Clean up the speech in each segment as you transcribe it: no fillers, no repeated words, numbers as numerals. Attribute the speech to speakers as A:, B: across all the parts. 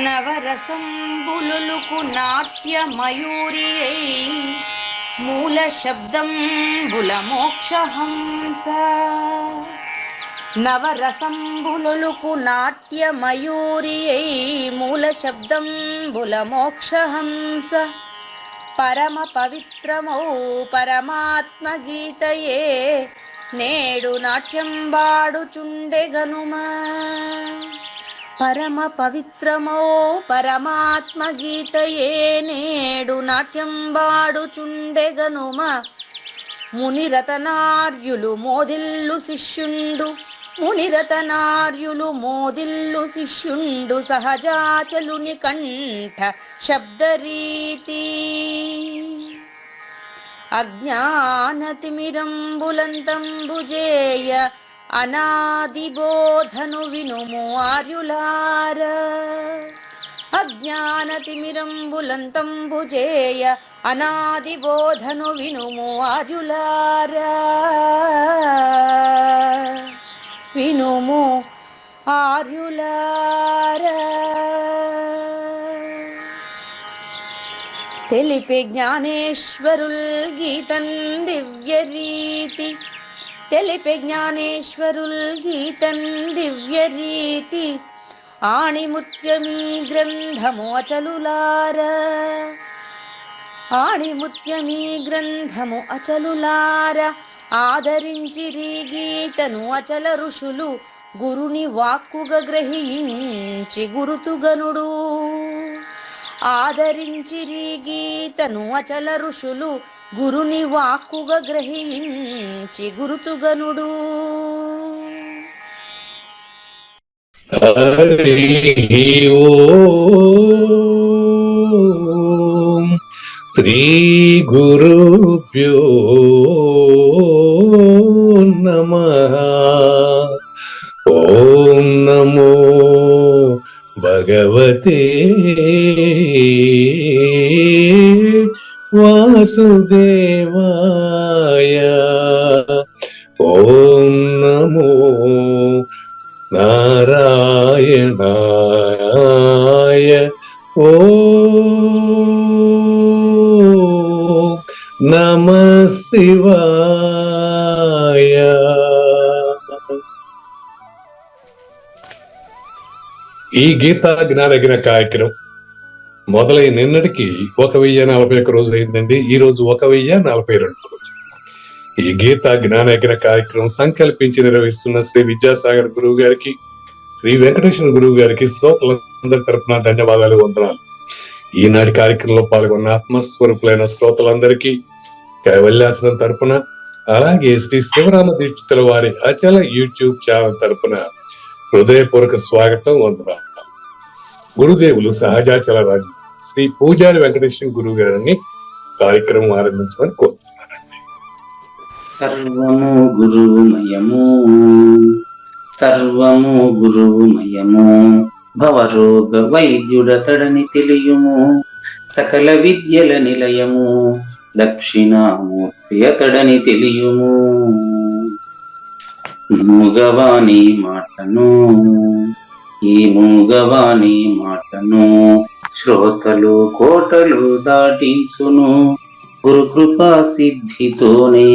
A: నవరసంబులుకు నాట్య మయూరియై మూల శబ్దంబుల మోక్షహంస. నవరసంబులుకు నాట్య మయూరియై మూల శబ్దంబుల మోక్షహంస. పరమ పవిత్రమౌ పరమాత్మ గీతయే నేడు నాట్యం బాడుచుండెగనుమా. పరమ పవిత్రమో పరమాత్మ గీతయే నేడు నాట్యం బాడుచుండెగనుమ. మునిరతనార్యులు మోదిల్లు శిష్యుండు, మునిరతనార్యులు మోదిల్లు శిష్యుండు సహజాచలుని కంఠ శబ్దరీతి. అజ్ఞానతిమిరంబులంతంబుజేయ అనాది బోధను వినుము ఆర్యులార. అజ్ఞానతిమిరంబులంతంబుజేయ అనాది బోధను వినుము ఆర్యులార. వినుము ఆర్యులార. తెలిపే జ్ఞానేశ్వరుల్ గీతన్ దివ్య రీతి. తెలిపే జ్ఞానేశ్వరుల్ గీతన్ దివ్య రీతి. ఆణిముత్యమీ గ్రంథము అచలులార. ఆణిముత్యమీ గ్రంథము అచలులార. ఆదరించిరి గీతను అచల ఋషులు గురుని వాక్కుగా గ్రహించి గురుతుగనుడు. ఆదరించిరి గీతను అచల ఋషులు గురుని వాక్కుగా గ్రహించి గురుతుగనుడు.
B: హరి ఓం శ్రీ గురుభ్యో నమః. ఓం నమో భగవతే వాసుదేవాయ. ఓం నమో నారాయణాయ. ఓం నమః శివాయ. ఈ గీతా జ్ఞానగిన కార్యక్రమం మొదలై నిన్నటికి 1041 రోజు అయిందండి. ఈ రోజు 1042 రోజు. ఈ గీతా జ్ఞానగిన కార్యక్రమం సంకల్పించి నిర్వహిస్తున్న శ్రీ విద్యాసాగర్ గురువు గారికి, శ్రీ వెంకటేశ్వర గురువు గారికి శ్రోతలందరి తరపున ధన్యవాదాలు, వందనాలు. ఈనాటి కార్యక్రమంలో పాల్గొన్న ఆత్మస్వరూపులైన శ్రోతలందరికీ కైవల్యాసనం తరపున, అలాగే శ్రీ శివరామ దీక్షితుల వారి అచల యూట్యూబ్ ఛానల్ తరపున హృదయపూర్వక స్వాగతం, వందనాలు. గురుదేవులు సహజాచల రాజు శ్రీ పూజారి వెంకటేశ్వర గురువు గారిని కార్యక్రమం ఆరంభించమని కోరుతున్నానండి.
C: సర్వము గురువుమయము, సర్వము గురువుమయము. భవరోగ వైద్యుడతడని తెలియుము, సకల విద్యల నిలయము. దక్షిణామూర్తి అతడని తెలియుము. మూగవాణి మాటను, ఈ మూగవాణి మాటను శ్రోతలు కోటలు దాటించును. గురుకృపా సిద్ధితోనే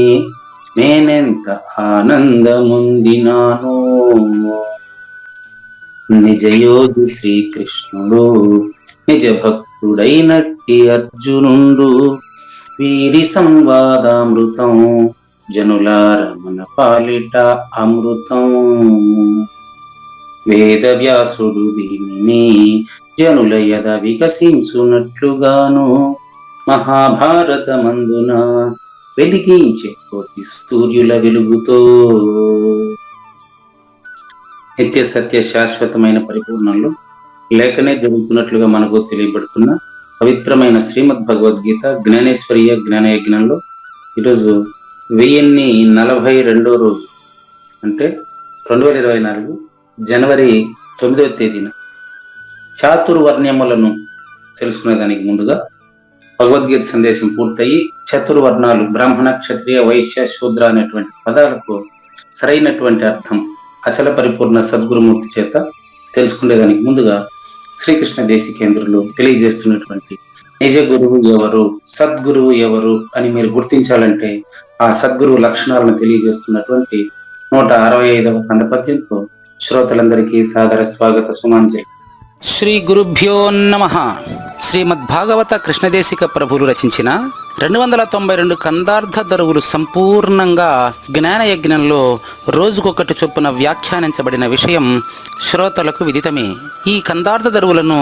C: నేనెంత ఆనందముందినాను. నిజయోగి శ్రీకృష్ణుడు నిజ భక్తుడైనట్టి అర్జునుండు. వీరి సంవాదామృతం జనులార మన పాలిట అమృతం. వేద వ్యాసుడు దీనిని జనుల యద వికసించునట్లుగాను మహాభారతమందున వెలిగించే కోటి సూర్యుల వెలుగుతో నిత్య సత్య శాశ్వతమైన పరిపూర్ణంలో లేఖనే జరుగుతున్నట్లుగా మనకు తెలియబడుతున్న పవిత్రమైన శ్రీమద్ భగవద్గీత జ్ఞానేశ్వరీయ జ్ఞానయజ్ఞంలో ఈరోజు 1042వ రోజు, అంటే 2024 జనవరి 9వ తేదీన చాతుర్వర్ణ్యములను తెలుసుకునేదానికి ముందుగా భగవద్గీత సందేశం పూర్తయి చతుర్వర్ణాలు బ్రాహ్మణ, క్షత్రియ, వైశ్య, శూద్ర అనేటువంటి పదాలకు సరైనటువంటి అర్థం అచల పరిపూర్ణ సద్గురుమూర్తి చేత తెలుసుకునేదానికి ముందుగా శ్రీకృష్ణ దేశికేంద్రులు తెలియజేస్తున్నటువంటి నిజ గురువు ఎవరు, సద్గురువు ఎవరు అని మీరు గుర్తించాలంటే ఆ సద్గురువు లక్షణాలను తెలియజేస్తున్నటువంటి 165వ కందపద్యంతో శ్రోతలందరికీ సాదర స్వాగత సుమాంజలి.
D: శ్రీ గురుభ్యో నమః. శ్రీమద్భాగవత కృష్ణదేశిక ప్రభులు రచించిన 292 కందార్థ దరువులు సంపూర్ణంగా జ్ఞానయజ్ఞంలో రోజుకొకటి చొప్పున వ్యాఖ్యానించబడిన విషయం శ్రోతలకు విదితమే. ఈ కందార్థ దరువులను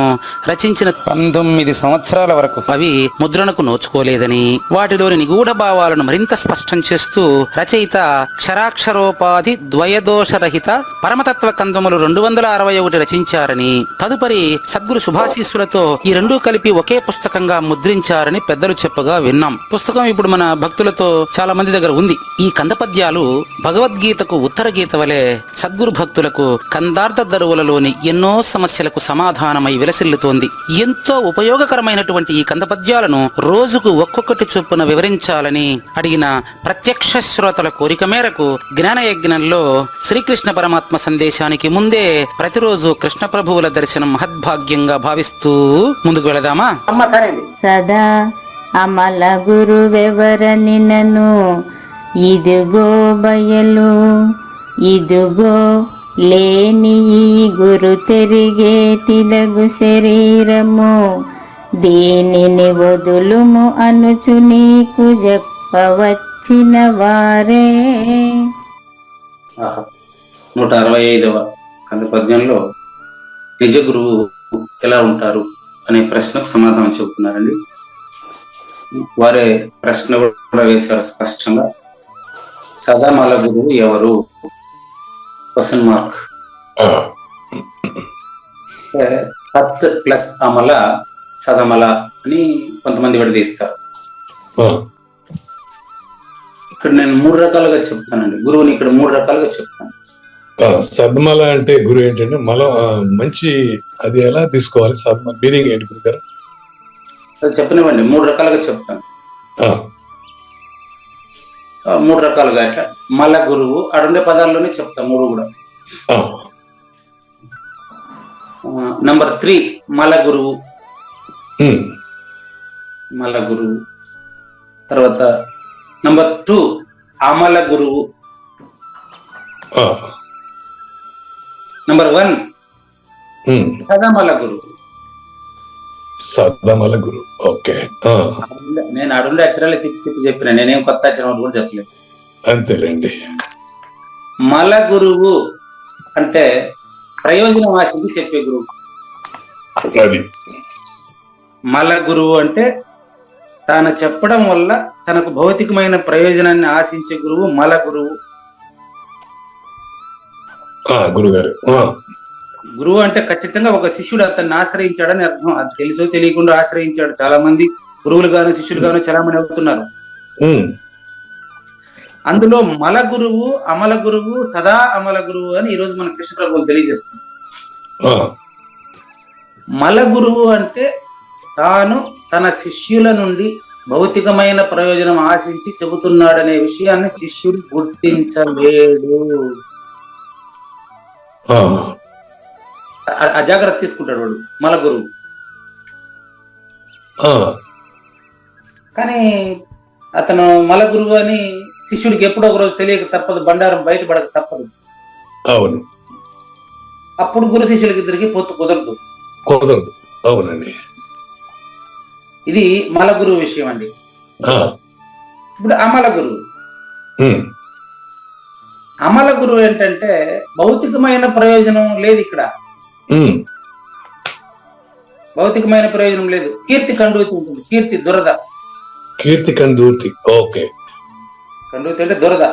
D: రచించిన 19 సంవత్సరాల వరకు అవి ముద్రణకు నోచుకోలేదని, వాటిలోని నిగూఢ భావాలను మరింత స్పష్టం చేస్తూ రచయిత క్షరాక్షరోపాధి ద్వయదోషరహిత పరమతత్వ కందములు 261 రచించారని, తదుపరి సద్గురు శుభాశీస్సులతో ఈ రెండూ కలిపి ఒకే పుస్తకంగా ముద్రించారని పెద్దలు చెప్పగా విన్నాం. పుస్తకం ఇప్పుడు మన భక్తులతో చాలా మంది దగ్గర ఉంది. ఈ కందపద్యాలు భగవద్గీతకు ఉత్తర గీత వలె సద్గురు భక్తులకు కందార్థ దరువులలోని ఎన్నో సమస్యలకు సమాధానమై విలసిల్లుతోంది. ఎంతో ఉపయోగకరమైనటువంటి ఈ కందపద్యాలను రోజుకు ఒక్కొక్కటి చొప్పున వివరించాలని అడిగిన ప్రత్యక్ష శ్రోతల కోరిక మేరకు జ్ఞానయజ్ఞంలో శ్రీకృష్ణ పరమాత్మ సందేశానికి ముందే ప్రతిరోజు కృష్ణ ప్రభువుల దర్శనం మహద్భాగ్యంగా భావిస్తూ ముందుకు వెళదామా?
E: సదా అమల గురువెవరనినను ఇదిగో బయలు, ఇదిగో లేని ఈ గురు తెరిగేటిదగు శరీరము, దీనిని వదులుము అనుచు నీకు చెప్పవచ్చిన వారే.
C: 165వ కందపద్యంలో నిజ గురువు ఎలా ఉంటారు అనే ప్రశ్నకు సమాధానం చెబుతున్నారండి. వారే ప్రశ్న కూడా వేశారు స్పష్టంగా. సదామల గురువు ఎవరు? Question mark. సత్ ప్లస్ అమల సదమల అని కొంతమంది విడదీస్తారు. ఇక్కడ నేను 3 రకాలుగా చెప్తానండి. గురువుని ఇక్కడ 3 రకాలుగా చెప్తాను.
B: సద్మల అంటే గురువు ఏంటంటే మంచి, అది ఎలా తీసుకోవాలి? సద్మల మీనింగ్ ఏంటి గురుగారు?
C: చెప్పనివ్వండి, 3 రకాలుగా చెప్తాను. 3 రకాలుగా అట్లా మల గురువు అడుండే పదాల్లోనే చెప్తా 3 కూడా. నంబర్ 3 మల గురువు, మల గురువు. తర్వాత నంబర్ 2 అమల గురువు. నంబర్ 1 సదమల గురువు.
B: సదమల గురువు. ఓకే.
C: నేను అడుండే అక్షరాలు తిప్పి చెప్పిన, నేనేం కొత్త అక్షరం కూడా చెప్పలేదు.
B: అంతేలేండి.
C: మల గురువు అంటే ప్రయోజనం ఆశించి చెప్పే గురువు.
B: అది
C: మల గురువు అంటే తాను చెప్పడం వల్ల తనకు భౌతికమైన ప్రయోజనాన్ని ఆశించే గురువు మల గురువు.
B: గురుగారు,
C: గురువు అంటే ఖచ్చితంగా ఒక శిష్యుడు అతన్ని ఆశ్రయించాడని అర్థం. అది తెలుసో తెలియకుండా ఆశ్రయించాడు. చాలా మంది గురువులు గాను శిష్యులు గాను చలామణి అవుతున్నారు. అందులో మల గురువు, అమల గురువు, సదా అమల గురువు అని ఈరోజు మన కృష్ణ ప్రభువులు తెలియజేస్తుంది. మల గురువు అంటే తాను తన శిష్యుల నుండి భౌతికమైన ప్రయోజనం ఆశించి చెబుతున్నాడనే విషయాన్ని శిష్యుడు గుర్తించలేడు. అజాగ్రత్త తీసుకుంటాడు వాడు మల గురువు. కానీ అతను మల గురువు అని శిష్యుడికి ఎప్పుడో ఒక రోజు తెలియక తప్పదు, బండారం బయటపడక తప్పదు.
B: అవును.
C: అప్పుడు గురు శిష్యులకి ఇద్దరికి పొత్తు కుదరదు.
B: అవునండి.
C: ఇది మల గురువు విషయం అండి. ఇప్పుడు అమల గురువు. అమల గురువు ఏంటంటే భౌతికమైన ప్రయోజనం లేదు ఇక్కడ. భౌతికమైన ప్రయోజనం లేదు. కీర్తి కండువుతూ ఉంటుంది. కీర్తి దురద.
B: కీర్తి కందూర్తి. ఓకే.
C: కండూతి అంటే దురద.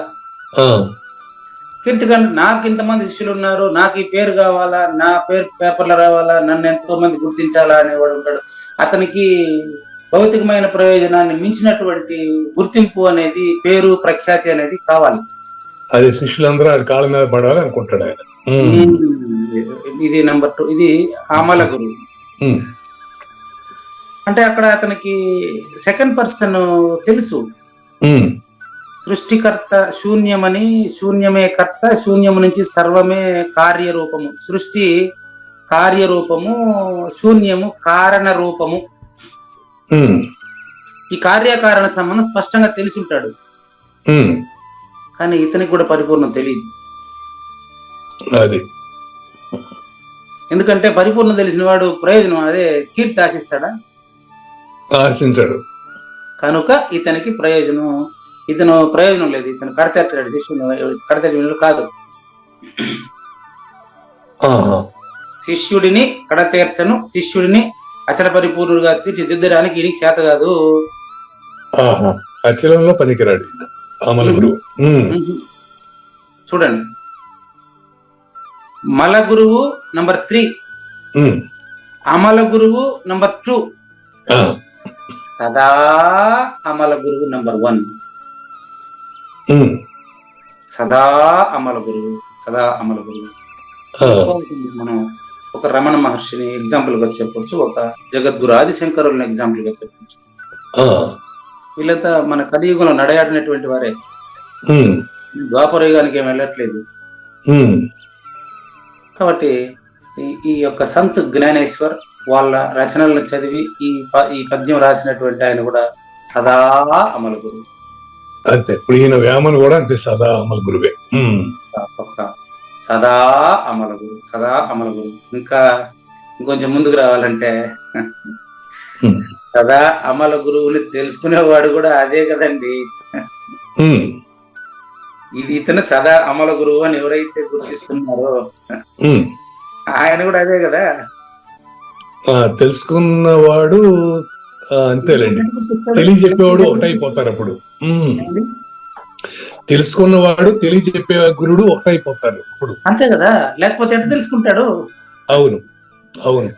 C: కీర్తికండ్ నాకు ఇంతమంది శిష్యులు ఉన్నారు, నాకు ఈ పేరు కావాలా, నా పేరు పేపర్లో రావాలా, నన్ను ఎంతో మంది గుర్తించాలా అనేవాడు ఉంటాడు. అతనికి భౌతికమైన ప్రయోజనాన్ని మించినటువంటి గుర్తింపు అనేది, పేరు ప్రఖ్యాతి అనేది కావాలి.
B: అది శిష్యులందరూ అది కాళ్ళ మీద పడాలి అనుకుంటాడు ఆయన.
C: ఇది నెంబర్ 2. ఇది అమల గురువు. అంటే అక్కడ అతనికి సెకండ్ పర్సన్ తెలుసు. సృష్టికర్త శూన్యమని, శూన్యమే కర్త, శూన్యము నుంచి సర్వమే కార్యరూపము. సృష్టి కార్యరూపము, శూన్యము కారణ రూపము. ఈ కార్యకారణ సంబంధం స్పష్టంగా తెలిసి ఉంటాడు. కానీ ఇతనికి కూడా పరిపూర్ణం తెలియదు.
B: అది
C: ఎందుకంటే పరిపూర్ణం తెలిసిన వాడు ప్రయోజనం అదే కీర్తి ఆశిస్తాడా?
B: ఆశించాడు.
C: కనుక ఇతనికి ప్రయోజనం లేదు. ఇతను కడతీర్చాడు శిష్యుని. కడతీర్చడం కాదు, శిష్యుడిని కడతీర్చను, శిష్యుడిని అచల పరిపూర్ణుడిగా తీర్చిదిద్దడానికి ఈయనకి చేత కాదు.
B: అచలంలో పనికిరాడు అమల గురువు.
C: చూడండి, మల గురువు నంబర్ 3, అమల గురువు నంబర్ 2, సదా అమల గురువు నంబర్ 1. సదా అమల గురువు, సదా అమల గురువు. మనం ఒక రమణ మహర్షిని ఎగ్జాంపుల్ గా చెప్పొచ్చు, ఒక జగద్గురు ఆదిశంకరుల్ని ఎగ్జాంపుల్ గా చెప్పొచ్చు. వీళ్ళంతా మన కలియుగంలో నడయాడినటువంటి వారే. ద్వాపర యుగానికి ఏమి వెళ్ళట్లేదు. కాబట్టి ఈ యొక్క సంత్ జ్ఞానేశ్వర్ వాళ్ళ రచనలను చదివి ఈ పద్యం రాసినటువంటి ఆయన కూడా సదా అమల గురువు.
B: అంతే. ఇప్పుడు ఈయన వేమను కూడా అంతే, సదా అమల గురువే.
C: సదా అమల గురువు, సదా అమల గురువు. ఇంకా ఇంకొంచెం ముందుకు రావాలంటే సదా అమల గురువుని తెలుసుకునేవాడు కూడా అదే కదండి. ఇది ఇతను సదా అమల గురువు అని ఎవరైతే గుర్తిస్తున్నారో ఆయన కూడా అదే కదా.
B: తెలుసుకున్నవాడు అంతేలేండి, తెలియజెప్పేవాడు ఒకటైపోతారు. అప్పుడు తెలుసుకున్నవాడు తెలియజెప్పే గురుడు ఒకటైపోతారు అప్పుడు.
C: అంతే కదా, లేకపోతే ఎట్లా తెలుసుకుంటాడు?
B: అవును, అవును.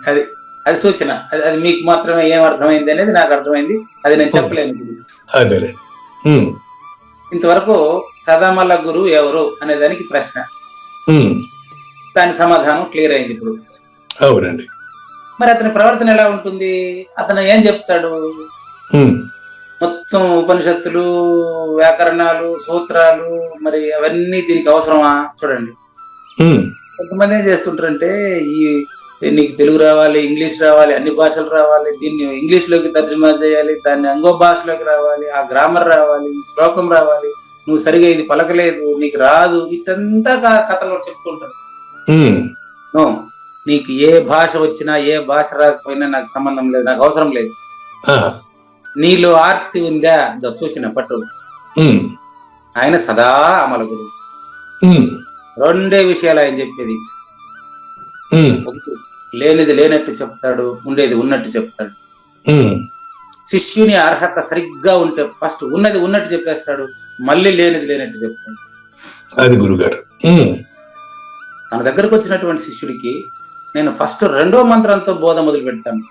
C: అది అది సూచన. అది మీకు మాత్రమే ఏం అర్థమైంది అనేది నాకు అర్థమైంది. అది నేను చెప్పలేను.
B: అదేలే.
C: ఇంతవరకు సదామల గురువు ఎవరు అనే దానికి ప్రశ్న, దాని సమాధానం క్లియర్ అయింది ఇప్పుడు.
B: అవునండి.
C: మరి అతని ప్రవర్తన ఎలా ఉంటుంది? అతను ఏం చెప్తాడు? మొత్తం ఉపనిషత్తులు, వ్యాకరణాలు, సూత్రాలు, మరి అవన్నీ దీనికి అవసరమా? చూడండి, కొంతమంది ఏం చేస్తుంటారంటే, నీకు తెలుగు రావాలి, ఇంగ్లీష్ రావాలి, అన్ని భాషలు రావాలి, దీన్ని ఇంగ్లీష్ లోకి తర్జుమా చేయాలి, దాన్ని ఇంకో భాషలోకి రావాలి, ఆ గ్రామర్ రావాలి, ఈ శ్లోకం రావాలి, నువ్వు సరిగా ఇది పలకలేదు, నీకు రాదు, ఇటంతా కథలో చెప్తుంటారు. నీకు ఏ భాష వచ్చినా ఏ భాష రాకపోయినా నాకు సంబంధం లేదు, నాకు అవసరం లేదు. నీలో ఆర్తి ఉందా? సూచన పట్టు. ఆయన సదా అమల గురువు. రెండే విషయాలు ఆయన చెప్పేది. లేనిది లేనట్టు చెప్తాడు, ఉండేది ఉన్నట్టు చెప్తాడు. శిష్యుని అర్హత సరిగ్గా ఉంటే ఫస్ట్ ఉన్నది ఉన్నట్టు చెప్పేస్తాడు, మళ్ళీ లేనిది లేనట్టు చెప్తాడు.
B: అది గురుగారు.
C: తన దగ్గరకు వచ్చినటువంటి శిష్యుడికి నేను ఫస్ట్ 2వ మంత్రంతో బోధ మొదలు పెడతాను.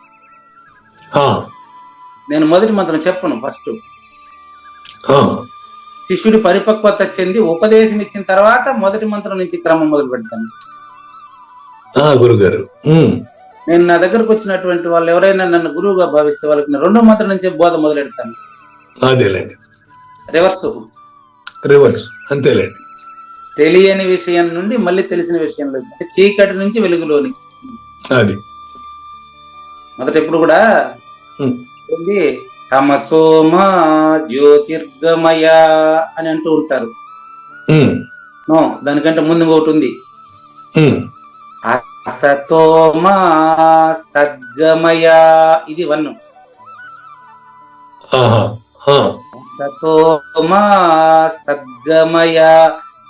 C: నేను మొదటి మంత్రం చెప్పను. ఫస్ట్ శిష్యుడి పరిపక్వత చెంది ఉపదేశం ఇచ్చిన తర్వాత మొదటి మంత్రం నుంచి క్రమం మొదలు పెడతాను.
B: గురుగారు,
C: నేను నా దగ్గరకు వచ్చినటువంటి వాళ్ళు ఎవరైనా నన్ను గురువుగా భావిస్తే వాళ్ళకి నేను 2వ మంత్రం నుంచి బోధ మొదలు పెడతాను.
B: అదేలేండి.
C: రివర్స్
B: అంతేలేండి.
C: తెలియని విషయం నుండి మళ్ళీ తెలిసిన విషయంలో, అంటే చీకటి నుంచి వెలుగులోని.
B: అది
C: మొదట ఎప్పుడు కూడా తమసోమ జ్యోతిర్గమయ అని అంటూ ఉంటారు. దానికంటే ముందు ఒకటి ఉంది, అసతోమ సద్గమయ. ఇది 1. అసతోమ సద్గమయ.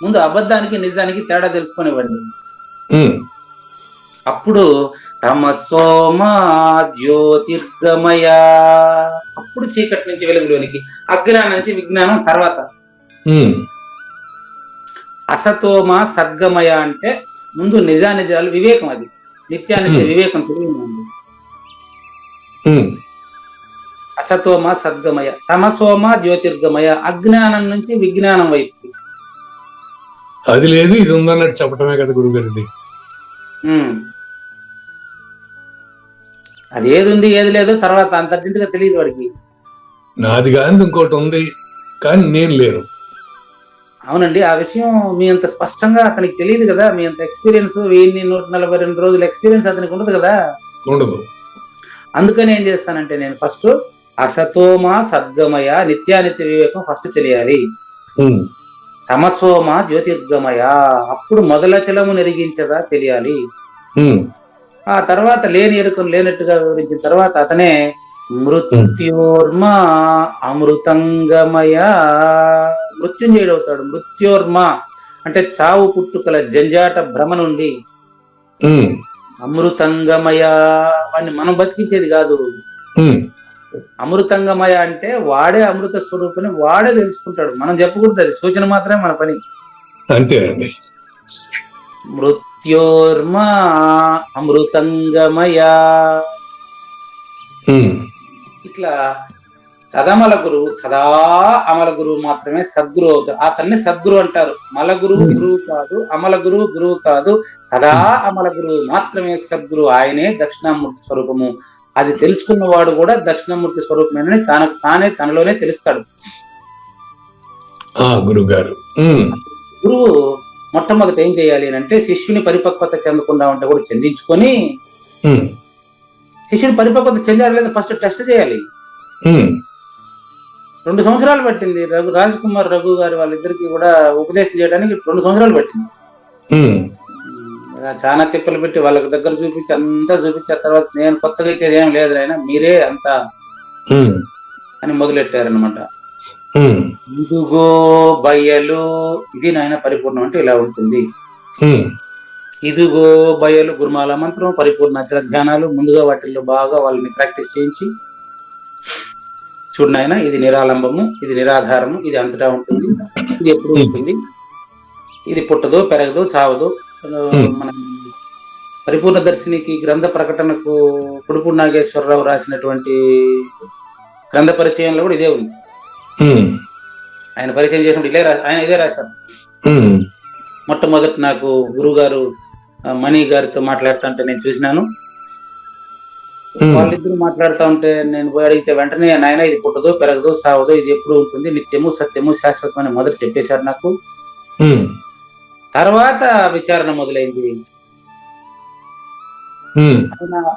C: ముందు అబద్ధానికి నిజానికి తేడా తెలుసుకునేవాడు. అప్పుడు తమసోమా జ్యోతిర్గమయ, అప్పుడు చీకటి నుంచి వెలుగులోనికి, అజ్ఞానం నుంచి విజ్ఞానం తర్వాత. అసతోమ సద్గమయ అంటే ముందు నిజానిజాలు వివేకం, అది నిత్యానిత్య వివేకం తెలియదు. అసతోమ సద్గమయ, తమసోమ జ్యోతిర్గమయ, అజ్ఞానం నుంచి విజ్ఞానం వైపు.
B: అది లేదు ఇది ఉందన్నట్టు చెప్పటమే కదా గురుగారిది.
C: అది ఏది ఉంది ఏది లేదు తర్వాత అంత అర్జెంట్ గా తెలియదు వాడికి.
B: నాది కానీ ఇంకోటి ఉంది కానీ నేను లేను.
C: అవునండి, ఆ విషయం మీ అంత స్పష్టంగా అతనికి తెలియదు కదా. మీ అంత ఎక్స్పీరియన్స్ 1142 రోజుల ఎక్స్పీరియన్స్ అతనికి ఉండదు కదా.
B: ఉండదు.
C: అందుకని ఏం చేస్తానంటే నేను ఫస్ట్ అసతోమ సద్గమయ నిత్యానిత్య వివేకం ఫస్ట్ తెలియాలి. తమసోమ జ్యోతిర్గమయ, అప్పుడు మొదలచలము నెరిగించదా తెలియాలి. ఆ తర్వాత లేని ఎరుకను లేనట్టుగా వివరించిన తర్వాత అతనే మృత్యోర్మ అమృతంగమయ, మృత్యుంజయుడవుతాడు. మృత్యోర్మ అంటే చావు పుట్టుకల జంజాట భ్రమ నుండి, అమృతంగమయ వాడిని మనం బతికించేది కాదు. అమృతంగమయ అంటే వాడే అమృత స్వరూపుని వాడే తెలుసుకుంటాడు, మనం చెప్పకూడదు, అది సూచన మాత్రమే మన పని.
B: అంతేనండి.
C: మృత్యోర్మ అమృతంగమయ, ఇట్లా సదమల గురువు, సదా అమల గురువు మాత్రమే సద్గురు అవుతారు. అతన్ని సద్గురు అంటారు. మల గురువు గురువు కాదు, అమల గురువు గురువు కాదు, సదా అమల గురువు మాత్రమే సద్గురు. ఆయనే దక్షిణామూర్తి స్వరూపము. అది తెలుసుకున్నవాడు కూడా దక్షిణామూర్తి స్వరూపమేనని తానే తనలోనే తెలుస్తాడు. గురువు మొట్టమొదటి ఏం చేయాలి అంటే శిష్యుని పరిపక్వత చెందకుండా ఉంటే కూడా చెందించుకొని, శిష్యుని పరిపక్వత చెందారు లేదా ఫస్ట్ టెస్ట్ చేయాలి. 2 సంవత్సరాలు పట్టింది రాజ్ కుమార్ రఘు గారి వాళ్ళిద్దరికి కూడా ఉపదేశం చేయడానికి 2 సంవత్సరాలు పట్టింది. చాలా తిప్పలు పెట్టి వాళ్ళకి దగ్గర చూపించి అంతా చూపించిన తర్వాత నేను కొత్తగా ఇచ్చేది ఏం లేదు ఆయన మీరే అంతా అని మొదలెట్టారనమాట. ఇదిగో బయలు, ఇది నాయన పరిపూర్ణం అంటే ఇలా ఉంటుంది. ఇదిగో బయలు గురుమాల మంత్రం, పరిపూర్ణ అచల ధ్యానాలు, ముందుగా వాటిల్లో బాగా వాళ్ళని ప్రాక్టీస్ చేయించి, చూడు నాయన ఇది నిరాలంబము, ఇది నిరాధారము, ఇది అంతటా ఉంటుంది, ఇది ఎప్పుడు ఉంటుంది, ఇది పుట్టదో పెరగదో చావదో. మన పరిపూర్ణ దర్శినికి గ్రంథ ప్రకటనకు కుడుపూడి నాగేశ్వరరావు రాసినటువంటి గ్రంథ పరిచయంలో కూడా ఇదే ఉంది. ఆయన పరిచయం చేసినప్పుడు ఆయన ఇదే రాశారు. మొట్టమొదటి నాకు గురువు గారు మణి గారితో మాట్లాడుతుంటే నేను చూసినాను. వాళ్ళిద్దరు మాట్లాడుతూ ఉంటే నేను పోయి అడిగితే వెంటనే నాయన ఇది పుట్టదో పెరగదో సావదో, ఇది ఎప్పుడు ఉంటుంది, నిత్యము సత్యము శాశ్వతం అని మొదట చెప్పేశారు నాకు. తర్వాత విచారణ మొదలైంది.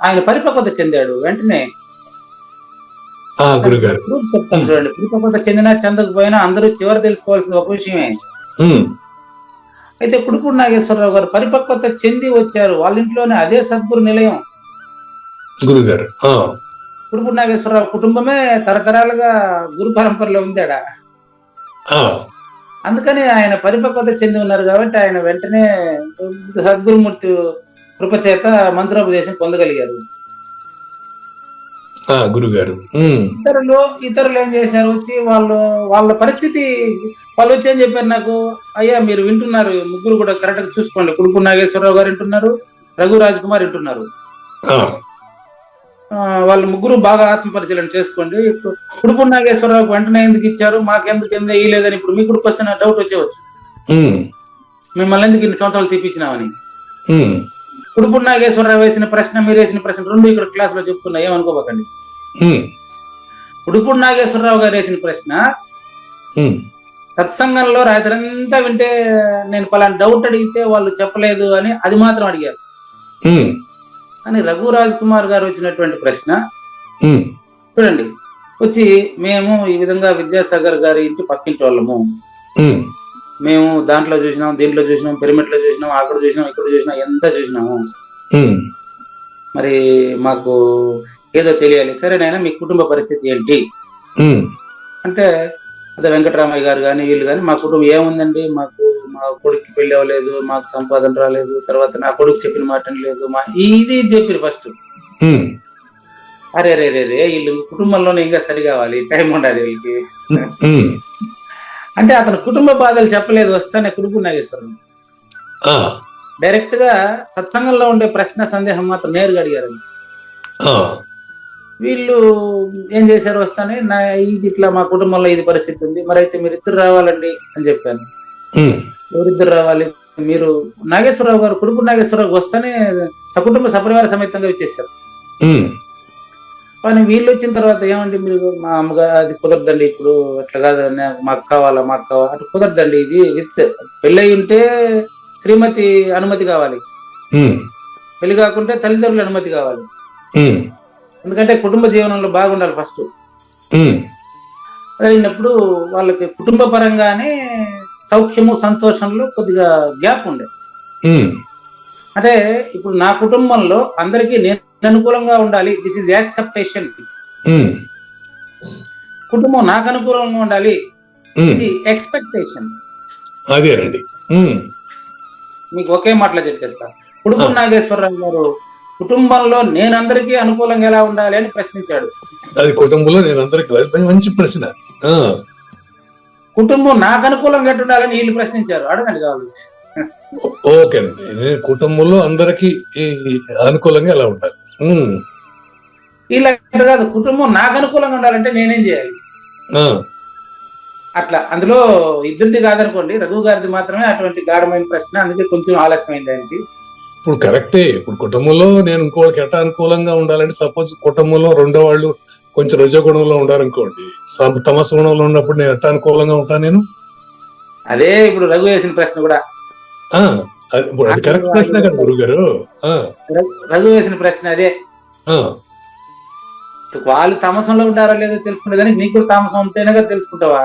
C: ఆయన పరిపక్వత చెందాడు వెంటనే. చెప్తాను చూడండి, పరిపక్వత చెందినా చెందకపోయినా అందరూ చివరి తెలుసుకోవాల్సిన ఒక విషయమే. అయితే కుడుపూడి నాగేశ్వరరావు గారు పరిపక్వత చెంది వచ్చారు. వాళ్ళ ఇంట్లోనే అదే సద్గురు నిలయం
B: గురుగారు.
C: కుడుపూడి నాగేశ్వరరావు కుటుంబమే తరతరాలుగా గురు పరంపరలో ఉందాడ. అందుకని ఆయన పరిపక్వత చెంది ఉన్నారు కాబట్టి ఆయన వెంటనే సద్గురుమూర్తి కృపచేత మంత్రోపదేశం పొందగలిగారు.
B: గురుగారు
C: ఇతరులు ఏం చేశారు, వచ్చి వాళ్ళ పరిస్థితి వాళ్ళు వచ్చి ఏం చెప్పారు నాకు, అయ్యా మీరు వింటున్నారు, ముగ్గురు కూడా కరెక్ట్ గా చూసుకోండి, కుడుపూడి నాగేశ్వరరావు గారు వింటున్నారు, రఘు రాజ్ కుమార్ వింటున్నారు, వాళ్ళ ముగ్గురు బాగా ఆత్మ పరిశీలన చేసుకోండి. కుడుపూడి నాగేశ్వరరావుకు వెంటనే ఎందుకు ఇచ్చారు, మాకెందుకు ఇయ్యలేదని ఇప్పుడు మీకు కూడా క్వశ్చన్ డౌట్ వచ్చేవచ్చు, మిమ్మల్ని ఎందుకు ఇన్ని సంవత్సరాలు తీపిచ్చినామని. కుడుపూడి నాగేశ్వరరావు వేసిన ప్రశ్న, మీరు వేసిన ప్రశ్న రెండు ఇక్కడ క్లాస్ లో చెప్తున్నా, ఏమనుకోబోకండి. కుడుపూడి నాగేశ్వరరావు గారు వేసిన ప్రశ్న సత్సంగంలో రాత్రంతా వింటే నేను పలానా డౌట్ అడిగితే వాళ్ళు చెప్పలేదు అని అది మాత్రం అడిగారు. అని రఘు రాజ్ కుమార్ గారు వచ్చినటువంటి ప్రశ్న చూడండి, వచ్చి మేము ఈ విధంగా విద్యాసాగర్ గారి ఇంటి పక్కింటి వాళ్ళము, మేము దాంట్లో చూసినాం, దీంట్లో చూసినాం, పిరమిడ్ లో చూసినాం, అక్కడ చూసినాం, ఇక్కడ చూసినాం, ఎంత చూసినాము, మరి మాకు ఏదో తెలియాలి. సరేనైనా మీ కుటుంబ పరిస్థితి ఏంటి అంటే, అదే వెంకటరామయ్య గారు కానీ వీళ్ళు కానీ, మా కుటుంబం ఏముందండి, మాకు మా కొడుక్కి పెళ్లి అవ్వలేదు, మాకు సంపాదన రాలేదు, తర్వాత నా కొడుకు చెప్పిన మాట లేదు, ఇది చెప్పారు ఫస్ట్. అరే రే రే రే వీళ్ళు కుటుంబంలోనే ఇంకా సరి కావాలి, టైం ఉండాలి వీళ్ళకి అంటే అతను కుటుంబ బాధలు చెప్పలేదు, వస్తానే కొడుకు నాగేశ్వరం డైరెక్ట్ గా సత్సంగంలో ఉండే ప్రశ్న సందేహం మాత్రం నేరుగా అడిగారు. వీళ్ళు ఏం చేశారు, వస్తానే ఇది ఇట్లా మా కుటుంబంలో ఇది పరిస్థితి ఉంది, మరి అయితే మీరు ఇద్దరు రావాలండి అని చెప్పాను. ఎవరిద్దరు రావాలి, మీరు నాగేశ్వరరావు గారు కొడుకు నాగేశ్వరరావు వస్తానే సకుటుంబ సపరివార సమేతంగా ఇచ్చేసారు. కానీ వీళ్ళు వచ్చిన తర్వాత ఏమండి మీరు మా అమ్మగారు అది కుదరదండి, ఇప్పుడు అట్లా కాదు, మాకు కావాలా అటు కుదరదండి, ఇది విత్ పెళ్ళి ఉంటే శ్రీమతి అనుమతి కావాలి, పెళ్లి కాకుంటే తల్లిదండ్రుల అనుమతి కావాలి, ఎందుకంటే కుటుంబ జీవనంలో బాగుండాలి ఫస్ట్. అయినప్పుడు వాళ్ళకి కుటుంబ పరంగానే సౌఖ్యము సంతోషంలో కొద్దిగా గ్యాప్ ఉండే. అంటే ఇప్పుడు నా కుటుంబంలో అందరికీ నేను అనుకూలంగా ఉండాలి, దిస్ ఇస్ యాక్సెప్టేషన్. కుటుంబం నాకు అనుకూలంగా ఉండాలి, ఇది ఎక్స్పెక్టేషన్.
B: అదేనండి,
C: మీకు ఒకే మాటలో చెప్పేస్తా. కొడుకు నాగేశ్వరరావు గారు కుటుంబంలో నేను అందరికీ అనుకూలంగా ఎలా ఉండాలి అని ప్రశ్నించాడు.
B: అది కుటుంబంలో నేను అందరికీ, మంచి ప్రశ్న.
C: కుటుంబం నాకు అనుకూలంగా ఉండాలని వీళ్ళు ప్రశ్నించారు. అడగండి కావాలి.
B: ఓకే అండి, కుటుంబంలో అందరికి అనుకూలంగా ఎలా ఉండాలి.
C: వీళ్ళు కాదు, కుటుంబం నాకు అనుకూలంగా ఉండాలంటే నేనేం చేయాలి అట్లా. అందులో ఇద్దరిది కాదనుకోండి, రఘు గారిది మాత్రమే అటువంటి గాఢమైన ప్రశ్న, అందుకే కొంచెం ఆలస్యమైంది ఆయనకి.
B: ఇప్పుడు కరెక్టే, ఇప్పుడు కుటుంబంలో నేను ఇంకోళ్ళకి ఎట్లా అనుకూలంగా ఉండాలంటే, సపోజ్ కుటుంబంలో రెండో వాళ్ళు కొంచెం రజోగుణంలో ఉండాలనుకోండి, తమస గుణంలో ఉన్నప్పుడు నేను ఎట్లా అనుకూలంగా ఉంటాను నేను?
C: అదే ఇప్పుడు రఘు వేసిన ప్రశ్న కూడా
B: అది కరెక్ట్ ప్రశ్న కదా గురువు గారు.
C: రఘు వేసిన ప్రశ్న అదే. వాళ్ళు తామసంలో ఉంటారా లేదో తెలుసుకునేదానికి నీకు కూడా తామసం ఉంటేనే కదా తెలుసుకుంటావా?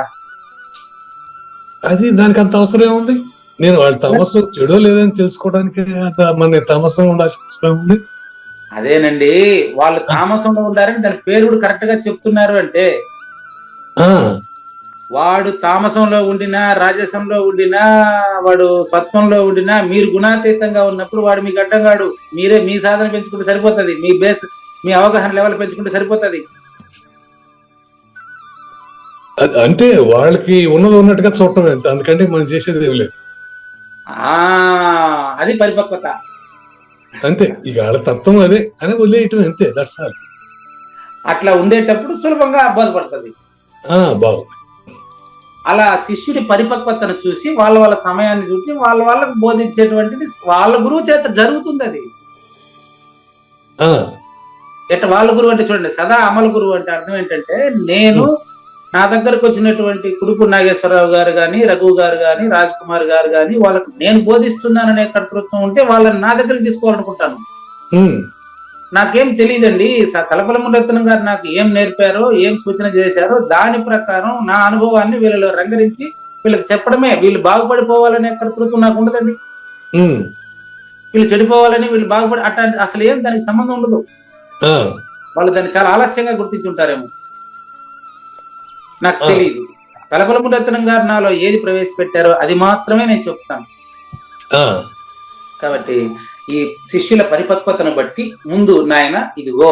B: అది దానికి అంత అవసరం ఏముంది? నేను వాళ్ళ తమస్సు చెడో లేదని తెలుసుకోవడానికి మన తామసం ఉండాల్సిన ఉంది.
C: అదేనండి, వాళ్ళు తామసంలో ఉండారని దాని పేరు కూడా కరెక్ట్ గా చెప్తున్నారు. అంటే వాడు తామసంలో ఉండినా, రాజసంలో ఉండినా, వాడు సత్వంలో ఉండినా, మీరు గుణాతీతంగా ఉన్నప్పుడు వాడు మీకు అడ్డంగాడు. మీరే మీ సాధన పెంచుకుంటే సరిపోతుంది, మీ బేస్, మీ అవగాహన లెవెల్ పెంచుకుంటే సరిపోతుంది.
B: అంటే వాళ్ళకి ఉన్నది ఉన్నట్టుగా చూడటం ఎంత, అందుకంటే మనం చేసేది ఏం లేదు.
C: అది పరిపక్వత.
B: అంతే, ఇక వాళ్ళ తత్వం అదే అని వదిలేయటం అంతే. That's all.
C: అట్లా ఉండేటప్పుడు సులభంగా బోధపడుతుంది.
B: బాగుంది.
C: అలా శిష్యుడి పరిపక్వతను చూసి వాళ్ళ సమయాన్ని చూసి వాళ్ళకు బోధించేటువంటిది వాళ్ళ గురువు చేత జరుగుతుంది. అది ఎట్లా వాళ్ళ గురువు అంటే చూడండి, సదా అమల గురువు అంటే అర్థం ఏంటంటే, నేను నా దగ్గరకు వచ్చినటువంటి కొడుకు నాగేశ్వరరావు గారు కానీ, రఘు గారు కానీ, రాజ్ కుమార్ గారు కానీ, వాళ్ళకు నేను బోధిస్తున్నాననే కర్తృత్వం ఉంటే వాళ్ళని నా దగ్గరికి తీసుకోవాలనుకుంటాను. నాకేం తెలియదండి, తలపలమురత్నం గారు నాకు ఏం నేర్పారో, ఏం సూచన చేశారో దాని ప్రకారం నా అనుభవాన్ని వీళ్ళలో రంగరించి వీళ్ళకి చెప్పడమే. వీళ్ళు బాగుపడిపోవాలనే కర్తృత్వం నాకు ఉండదండి. వీళ్ళు చెడిపోవాలని, వీళ్ళు బాగుపడి అట్లాంటి అసలు ఏం దానికి సంబంధం ఉండదు. వాళ్ళు దాన్ని చాలా ఆలస్యంగా గుర్తించి ఉంటారేమో, నాకు తెలియదు. తలపలమురత్నం గారు నాలో ఏది ప్రవేశపెట్టారో అది మాత్రమే నేను చెప్తాను. కాబట్టి ఈ శిష్యుల పరిపక్వతను బట్టి ముందు నాయన ఇదిగో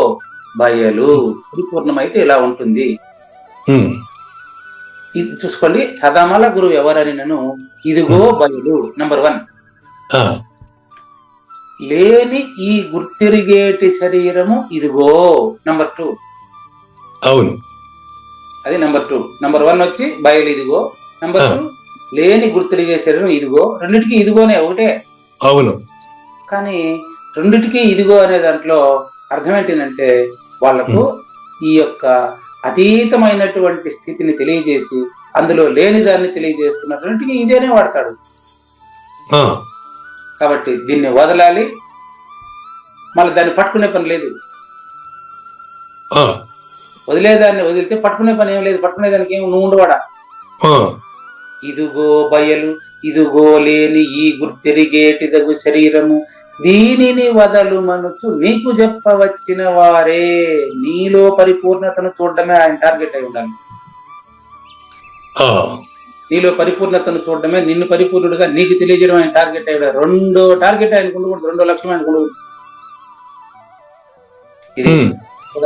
C: బయలు పరిపూర్ణమైతే ఇలా ఉంటుంది, ఇది చూసుకోండి. సదామల గురువు ఎవరని నన్ను ఇదిగో బయలు నంబర్ 1. లేని ఈ గుర్తిరిగేటి శరీరము ఇదిగో నంబర్ 2.
B: అవును,
C: అది నంబర్ 2. నంబర్ 1 వచ్చి బయలు ఇదిగో, నంబర్ 2 లేని గుర్తిరిగే శరీరం ఇదిగో. రెండిటికి ఇదిగోనే ఒకటే.
B: అవును.
C: కానీ రెండిటికి ఇదిగో అనే దాంట్లో అర్థం ఏంటంటే, వాళ్లకు ఈ యొక్క అతీతమైనటువంటి స్థితిని తెలియజేసి అందులో లేని దాన్ని తెలియజేస్తున్నటువంటికి ఇదేనే వాడతాడు. కాబట్టి దీన్ని వదలాలి, మళ్ళీ దాన్ని పట్టుకునే పని లేదు. వదిలేదాన్ని వదిలితే పట్టుకునే పని ఏం లేదు. పట్టుకునేదానికి ఏం నువ్వు ఉండవాడా? ఇదిగో బయలు ఇదిగో లేని ఈ గుర్తెరిగేటిదగు శరీరము దీనిని వదలు మనుచు నీకు చెప్పవచ్చిన వారే. నీలో పరిపూర్ణతను చూడడమే ఆయన టార్గెట్ అయి ఉండాలి. నీలో పరిపూర్ణతను చూడడమే నిన్ను పరిపూర్ణుడిగా నీకు తెలియజేయడం ఆయన టార్గెట్ అయ్యాడు. 2 టార్గెట్ ఆయనకు ఉండకూడదు, 2 లక్ష్యం ఆయనకు ఉండకూడదు. ఇది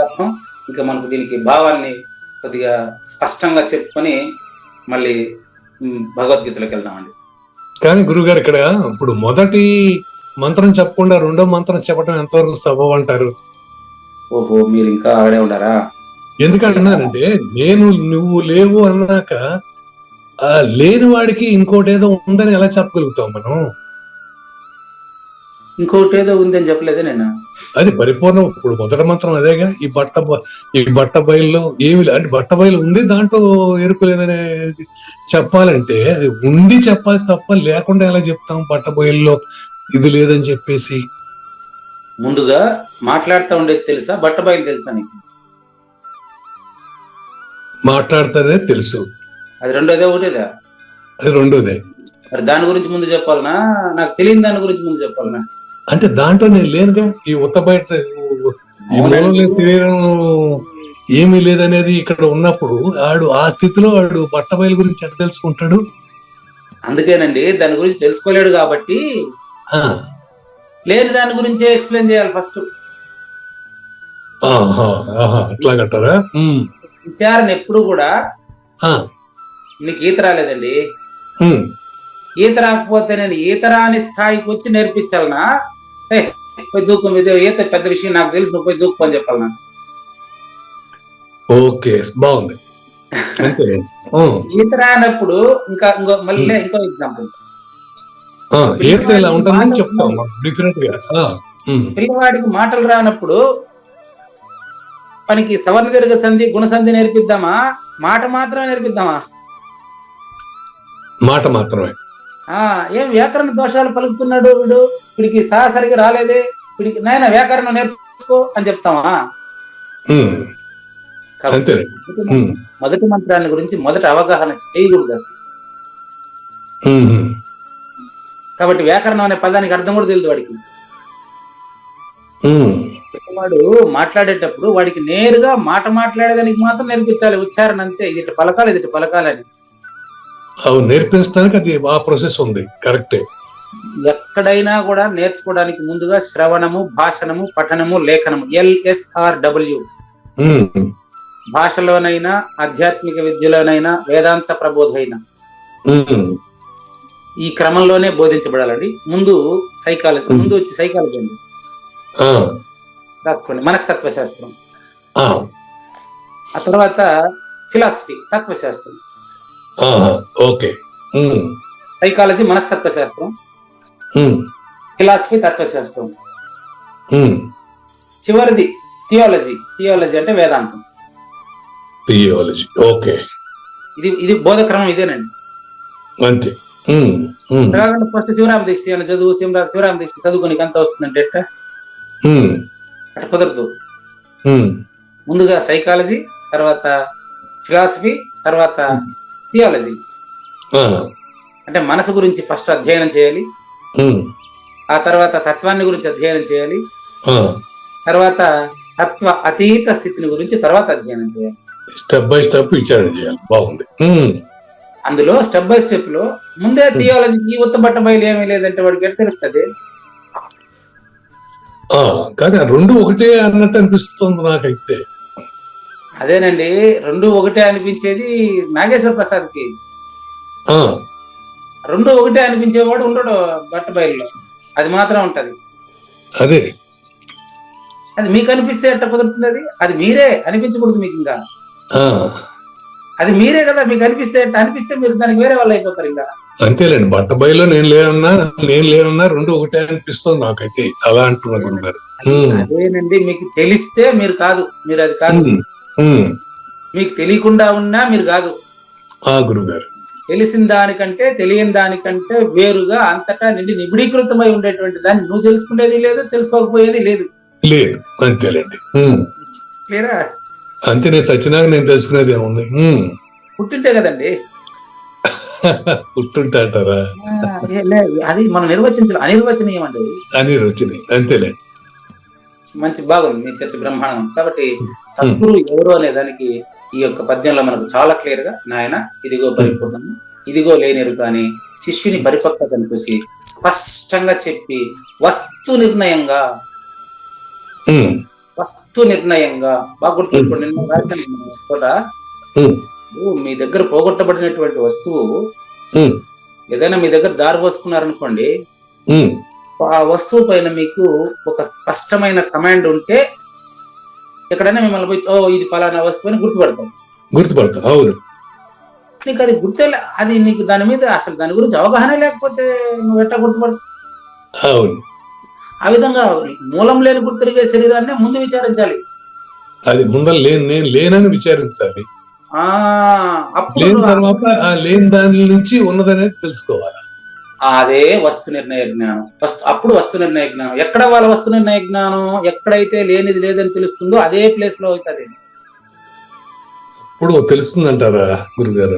C: అర్థం. ఇంకా మనకు దీనికి భావాన్ని కొద్దిగా స్పష్టంగా చెప్పుకొని మళ్ళీ భగవద్గీతలోకి వెళ్దామండి.
B: కానీ గురుగారు ఇక్కడ ఇప్పుడు మొదటి మంత్రం చెప్పకుండా రెండో మంత్రం చెప్పడం ఎంతవరకు సబబు అంటారు?
C: ఓహో, మీరు ఇంకా ఆడే ఉన్నారా?
B: ఎందుకంటున్నానంటే నేను నువ్వు లేవు అన్నాక ఆ లేని వాడికి ఇంకోటి ఏదో ఉందని ఎలా చెప్పగలుగుతాం మనం?
C: ఇంకోటి ఏదో ఉందని చెప్పలేదే నేను.
B: అది పరిపూర్ణం. ఇప్పుడు మొదటి మంత్రం అదేగా, ఈ బట్ట బయలులో ఏమి అంటే బట్ట బయలు ఉంది, దాంట్లో ఎరుపు లేదనే చెప్పాలంటే అది ఉండి చెప్పాలి తప్ప లేకుండా ఎలా చెప్తాం బట్ట బయలులో ఇది లేదని చెప్పేసి?
C: ముందుగా మాట్లాడుతూ ఉండేది తెలుసా, బట్ట బయలు తెలుసా నీకు?
B: మాట్లాడతానే తెలుసు.
C: అది రెండోదే ఒకటేదా?
B: అది రెండోదే.
C: మరి దాని గురించి ముందు చెప్పాలనా, నాకు తెలియని దాని గురించి ముందు చెప్పాలనా?
B: అంటే దాంట్లో నేను లేనుగా. ఈ ఉత్త బయట ఈ మూలం శరీరం ఏమీ లేదనేది ఇక్కడ ఉన్నప్పుడు ఆ స్థితిలో వాడు బట్ట బయలు గురించి ఎట్లా తెలుసుకుంటాడు?
C: అందుకేనండి దాని గురించి తెలుసుకోలేడు కాబట్టి లేని దాని గురించే ఎక్స్ప్లెయిన్ చేయాలి ఫస్ట్.
B: అట్లాగంటారా?
C: విచారణ ఎప్పుడు కూడా నీకు ఈత రాలేదండి, ఈత రాకపోతే నేను ఈత రాని స్థాయికి వచ్చి నేర్పించాలనా? పోయి దూకు, ఈత పెద్ద విషయం నాకు తెలుసు, నువ్వు పోయి దూకు అని చెప్పాలనా?
B: ఓకే, బాగుంది.
C: ఈత రానప్పుడు ఇంకా మళ్ళీ ఇంకో ఎగ్జాంపుల్, పిల్లవాడికి మాటలు రానప్పుడు మనకి సవర్ణ దీర్ఘ సంధి గుణసంధి నేర్పిద్దామా, మాట మాత్రమే నేర్పిద్దామా?
B: మాట మాత్రమే.
C: ఏం వ్యాకరణ దోషాలు పలుకుతున్నాడు వీడు, వీడికి సరిగా రాలేదే, వీడికి నాయన వ్యాకరణం నేర్చుకో అని చెప్తామా? మొదటి మంత్రాన్ని గురించి మొదట అవగాహన చేయకూడదు అసలు. కాబట్టి వ్యాకరణం అనే పదానికి అర్థం కూడా తెలియదు వాడికి. వాడు మాట్లాడేటప్పుడు వాడికి నేరుగా మాట మాట్లాడేదానికి మాత్రం నేర్పించాలి, ఉచ్చారణ అంతే. ఇది పలకాలి, ఇది పలకాలని
B: నేర్పించడానికి అది ఆ ప్రాసెస్ ఉంది. కరెక్టే.
C: ఎక్కడైనా కూడా నేర్చుకోవడానికి ముందుగా శ్రవణము, భాషణము, పఠనము, లేఖనము, LSRW. భాషలోనైనా, ఆధ్యాత్మిక విద్యలోనైనా, వేదాంత ప్రబోధైనా ఈ క్రమంలోనే బోధించబడాలండి. ముందు సైకాలజీ, ముందు వచ్చి సైకాలజీ అండి, రాసుకోండి, మనస్తత్వ శాస్త్రం. ఆ తర్వాత ఫిలాసఫీ, తత్వశాస్త్రం.
B: ఓకే.
C: సైకాలజీ మనస్తత్వ శాస్త్రం, ఫిలాసఫీ తత్వశాస్త్రం. చివరిది థియాలజీ. థియాలజీ అంటే వేదాంతం.
B: థియాలజీ. ఓకే.
C: ఇది బోధక్రమం ఇదేనండి,
B: అంతే.
C: ఫస్ట్ శివరామ దీక్ష చదువు, శివరామ దీక్ష చదువుకోనికి అంత వస్తుందంటే అట్లా కుదరదు. ముందుగా సైకాలజీ, తర్వాత ఫిలాసఫీ, తర్వాత థియాలజీ. అంటే మనసు గురించి ఫస్ట్ అధ్యయనం చేయాలి, ఆ తర్వాత తత్వాన్ని గురించి అధ్యయనం చేయాలి, తర్వాత తత్వ అతీత స్థితిని గురించి తర్వాత అధ్యయనం చేయాలి.
B: స్టెప్ బై స్టెప్ విచారణ చేయాలి. బాగుంది.
C: అందులో స్టెప్ బై స్టెప్ లో ముందే థియాలజీ ఈ ఉత్తబట్ట బయలు ఏమీ లేదంటే వాడికి ఎట్లా తెలుస్తుంది?
B: కానీ రెండు ఒకటే అన్నట్టు అనిపిస్తుంది నాకైతే.
C: అదేనండి, రెండు ఒకటే అనిపించేది నాగేశ్వర ప్రసాద్కి. రెండు ఒకటే అనిపించేవాడు ఉండడు బట్ట బయలులో, అది మాత్రం ఉంటది.
B: అదే
C: అది మీకు అనిపిస్తే ఎట్లా కుదురుతుంది? అది మీరే అనిపించకూడదు మీకు. ఇంకా అది మీరే కదా, మీకు అనిపిస్తే మీరు దానికి వేరే వాళ్ళు అయిపోతారు. ఇంకా
B: అంతేలేండి. బట్ట బయలులో నేను లేనన్నా రెండు ఒకటే అనిపిస్తుంది నాకైతే. అలా అంటున్నా గురుగారు.
C: అదేనండి, మీకు తెలిస్తే మీరు కాదు, మీరు అది కాదు. మీకు తెలియకుండా ఉన్నా మీరు కాదు
B: గురుగారు.
C: తెలిసిన దానికంటే తెలియని దానికంటే వేరుగా అంతటా నిండి నిబిడీకృతమై ఉండేటువంటి దాన్ని నువ్వు తెలుసుకునేది లేదు, తెలుసుకోకపోయేది లేదు.
B: అంతేలేండి.
C: క్లియరా?
B: అంతే. నేను సచ్చినాక నేను తెలుసుకునేది ఏముంది?
C: పుట్టింటే కదండి.
B: పుట్టుంటే అంటారా?
C: అది మనం నిర్వచించాలి, అనిర్వచనీయం అండి.
B: అనిర్వచనీయం, అంతేలే.
C: మంచి బాగుంది మీ చర్చ, బ్రహ్మాండం. కాబట్టి సద్గురు ఎవరు అనే దానికి ఈ యొక్క పద్యంలో మనకు చాలా క్లియర్ గా, నాయన ఇదిగో పరిపూర్ణము ఇదిగో లేనిరు కానీ శిష్యుని పరిపక్వతను చూసి స్పష్టంగా చెప్పి వస్తు నిర్ణయంగా బాగా గుర్తుపెట్టుకోండి. నిన్న రాశాను చోట, మీ దగ్గర పోగొట్టబడినటువంటి వస్తువు ఏదైనా మీ దగ్గర దారి పోసుకున్నారనుకోండి, ఆ వస్తువు పైన మీకు ఒక స్పష్టమైన కమాండ్ ఉంటే ఎక్కడైనా మిమ్మల్ని పోయి ఇది పలానా వస్తువు అని గుర్తుపడతాం. అవును, నీకు అది అది నీకు దాని మీద అసలు దాని గురించి అవగాహన లేకపోతే నువ్వు ఎట్లా గుర్తుపడతావు?
B: అవును,
C: ఆ విధంగా మూలం లేని గుర్తురిగే శరీరాన్ని ముందు విచారించాలి.
B: అది ముందర నేను లేనని విచారించాలి. లేని దాని నుంచి ఉన్నదనేది తెలుసుకోవాలి.
C: అదే వస్తు నిర్ణయ జ్ఞానం. అప్పుడు వస్తు నిర్ణయ జ్ఞానం ఎక్కడ వాళ్ళ వస్తు నిర్ణయ జ్ఞానం ఎక్కడైతే లేనిది లేదని తెలుస్తుందో అదే ప్లేస్ లో అవుతుంది.
B: ఇప్పుడు తెలుస్తుందంటారా గురుగారు?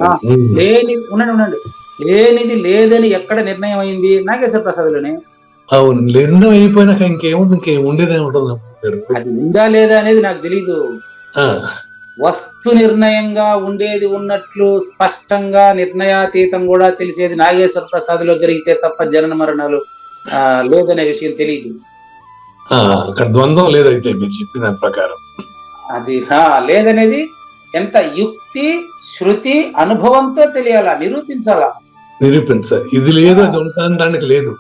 C: లేనిది ఉండండి, లేనిది లేదని ఎక్కడ నిర్ణయం అయింది? నాగేశ్వర ప్రసాద్లోనే.
B: అవును, నిర్ణయం అయిపోయినాక ఇంకేం ఉండేదే ఉంటుంది.
C: అది ఉందా లేదా అనేది నాకు తెలీదు. వస్తు నిర్ణయంగా ఉండేది ఉన్నట్లు స్పష్టంగా నిర్ణయాతీతం కూడా తెలిసేది నాగేశ్వర ప్రసాద్ లో జరిగితే తప్ప జనన మరణాలు లేదనే విషయం తెలియదు.
B: అక్కడ ద్వంద్వం లేదైతే మీరు చెప్పిన దాని ప్రకారం.
C: అది లేదనేది ఎంత యుక్తి శృతి అనుభవంతో తెలియాలా, నిరూపించాలి.
B: ఇది లేదు, అది ఉండటానికి లేదు.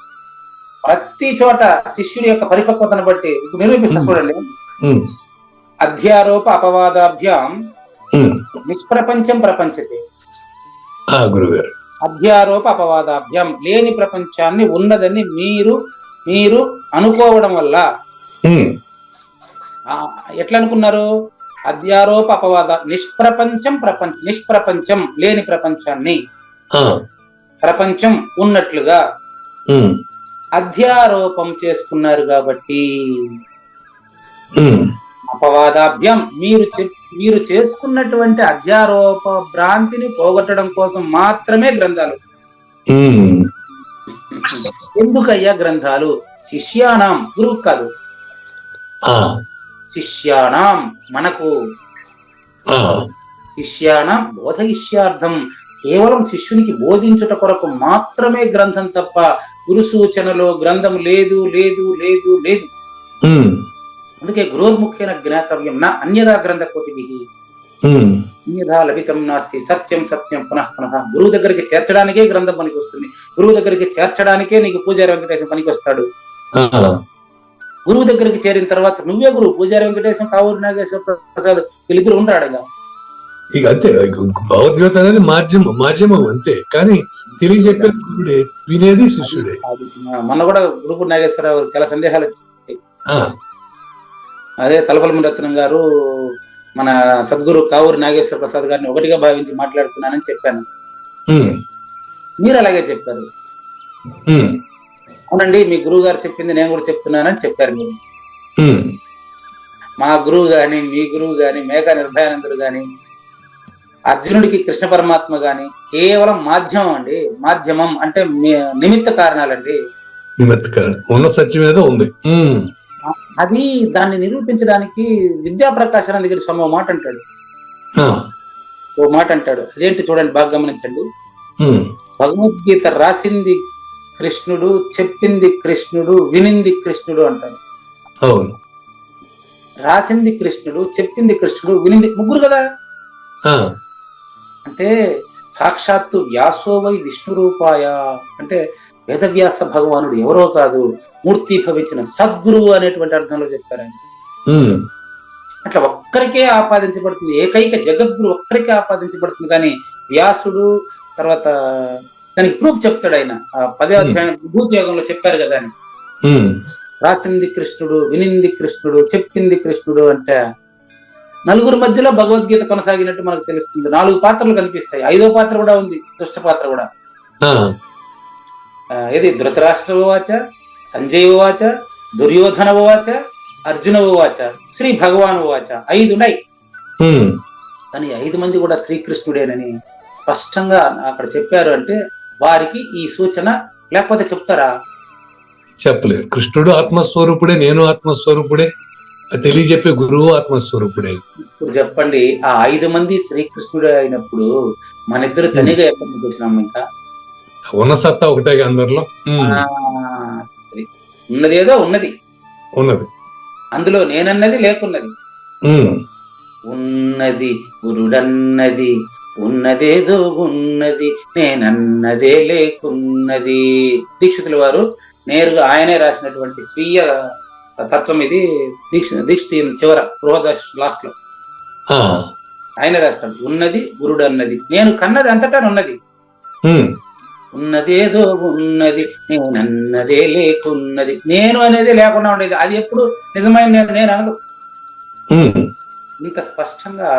C: ప్రతి చోట శిష్యుడి యొక్క పరిపక్వతను బట్టి నిరూపిస్తా చూడండి. అధ్యారోప అపవాదాభ్యాం నిష్ప్రపంచం ప్రపంచతే.
B: గురుగారు,
C: అధ్యారోప అపవాదాభ్యాం లేని ప్రపంచాన్ని ఉన్నదని మీరు అనుకోవడం వల్ల ఎట్లా అనుకున్నారు? అధ్యారోప అపవాద నిష్ప్రపంచం లేని ప్రపంచాన్ని ప్రపంచం ఉన్నట్లుగా అధ్యారోపం చేసుకున్నారు. కాబట్టి అపవాదాభ్యం మీరు చేసుకున్నటువంటి అధ్యారోప భ్రాంతిని పోగొట్టడం కోసం మాత్రమే గ్రంథాలు. ఎందుకయ్యా గ్రంథాలు? శిష్యానాం, గురువు కాదు, శిష్యానాం, మనకు శిష్యానాం బోధయిష్యార్థం, కేవలం శిష్యునికి బోధించుట కొరకు మాత్రమే గ్రంథం తప్ప గురు సూచనలో గ్రంథం లేదు లేదు లేదు లేదు. అందుకే గురోర్ముఖ్యేన జ్ఞాతవ్యం నా అన్యదా గ్రంథ కోటిభిః అన్యదా లభితం నాస్తి సత్యం సత్యం పునః పునః. గురువు దగ్గరికి చేర్చడానికే గ్రంథం పనికి వస్తుంది. గురువు దగ్గరికి చేర్చడానికే నీకు పూజారి వెంకటేశం పనికి వస్తాడు. గురువు దగ్గరికి చేరిన తర్వాత నువ్వే గురువు. పూజారి వెంకటేశం, కావూరు నాగేశ్వర ప్రసాద్ వీళ్ళిద్దరు ఉంటాడు.
B: ఇక అంతే, భగవద్గీత అనేది మాధ్యమం అంతే, కానీ తెలియజెప్పే వినేది శిష్యుడే.
C: మొన్న కూడా గురువు నాగేశ్వరరావు చాలా సందేహాలు వచ్చాయి. అదే తలపల్లి రత్నం గారు మన సద్గురు కావూరు నాగేశ్వర ప్రసాద్ గారిని ఒకటిగా భావించి మాట్లాడుతున్నానని చెప్పాను. మీరు అలాగే చెప్పారు. అవునండి, మీ గురువు గారు చెప్పింది నేను కూడా చెప్తున్నానని చెప్పారు మీరు. మా గురువు గాని, మీ గురువు గాని, మేఘా నిర్భయానందుడు గాని, అర్జునుడికి కృష్ణ పరమాత్మ గాని కేవలం మాధ్యమం అండి. మాధ్యమం అంటే నిమిత్త కారణాలండి.
B: ఉన్న సత్యం ఏదో ఉంది.
C: అది దాన్ని నిరూపించడానికి విద్యాప్రకాశానంద దగ్గర స్వామి ఓ మాట అంటాడు. అదేంటి చూడండి, బాగా గమనించండి. భగవద్గీత రాసింది కృష్ణుడు, చెప్పింది కృష్ణుడు, వినింది కృష్ణుడు అంటారు. రాసింది కృష్ణుడు, చెప్పింది కృష్ణుడు, వినింది ముగ్గురు కదా. అంటే సాక్షాత్తు వ్యాసోవై విష్ణు రూపాయ అంటే వేదవ్యాస భగవానుడు ఎవరో కాదు, మూర్తి భవించిన సద్గురువు అనేటువంటి అర్థంలో చెప్పారండి. అట్లా ఒక్కరికే ఆపాదించబడుతుంది, ఏకైక జగద్గురు ఒక్కరికే ఆపాదించబడుతుంది. కానీ వ్యాసుడు తర్వాత దానికి ప్రూఫ్ చెప్తాడు ఆయన. 10వ అధ్యాయం విభూతి యోగంలో చెప్పారు కదా అని. రాసింది కృష్ణుడు, వినింది కృష్ణుడు, చెప్పింది కృష్ణుడు అంటే నలుగురు మధ్యలో భగవద్గీత కొనసాగినట్టు మనకు తెలుస్తుంది. 4 పాత్రలు కనిపిస్తాయి. 5వ పాత్ర కూడా ఉంది, దుష్ట పాత్ర కూడా. ఇది ధృతరాష్ట్ర ఉవాచ, సంజయ ఉవాచ, దుర్యోధన ఉవాచ, అర్జున ఉవాచ, శ్రీ భగవాన్ ఉవాచ. 5 ఉన్నాయి. కానీ 5 మంది కూడా శ్రీకృష్ణుడేనని స్పష్టంగా అక్కడ చెప్పారు. అంటే వారికి ఈ సూచన లేకపోతే చెప్తారా?
B: చెప్పలేరు. కృష్ణుడు ఆత్మస్వరూపుడే, నేను ఆత్మస్వరూపుడే, తెలియజెప్పే గురువు ఆత్మస్వరూపుడే.
C: ఇప్పుడు చెప్పండి, ఆ 5 మంది శ్రీకృష్ణుడు అయినప్పుడు మన ఇద్దరు తనిగా ఎక్కడి నుంచి వచ్చినాము? ఇంకా
B: ఉన్న సత్తా ఒకటే అందరిలో.
C: ఉన్నది ఏదో ఉన్నది, అందులో నేనన్నది లేకున్నది. ఉన్నది గురుడన్నది, ఉన్నదేదో ఉన్నది, నేనన్నదే లేకున్నది. దీక్షితుల వారు నేరుగా ఆయనే రాసినటువంటి స్వీయ తత్వం ఇది. దీక్షిత చివర బృహదాస్ లాస్ట్ లో ఆయన రాస్తాడు, ఉన్నది గురుడు అన్నది, నేను కన్నది అంతటా ఉన్నది, ఉన్నదేదో ఉన్నది, నేనన్నదే లేకున్నది. నేను అనేది లేకుండా ఉండేది, అది ఎప్పుడు నిజమైన నేను అనదు. ఇంత స్పష్టంగా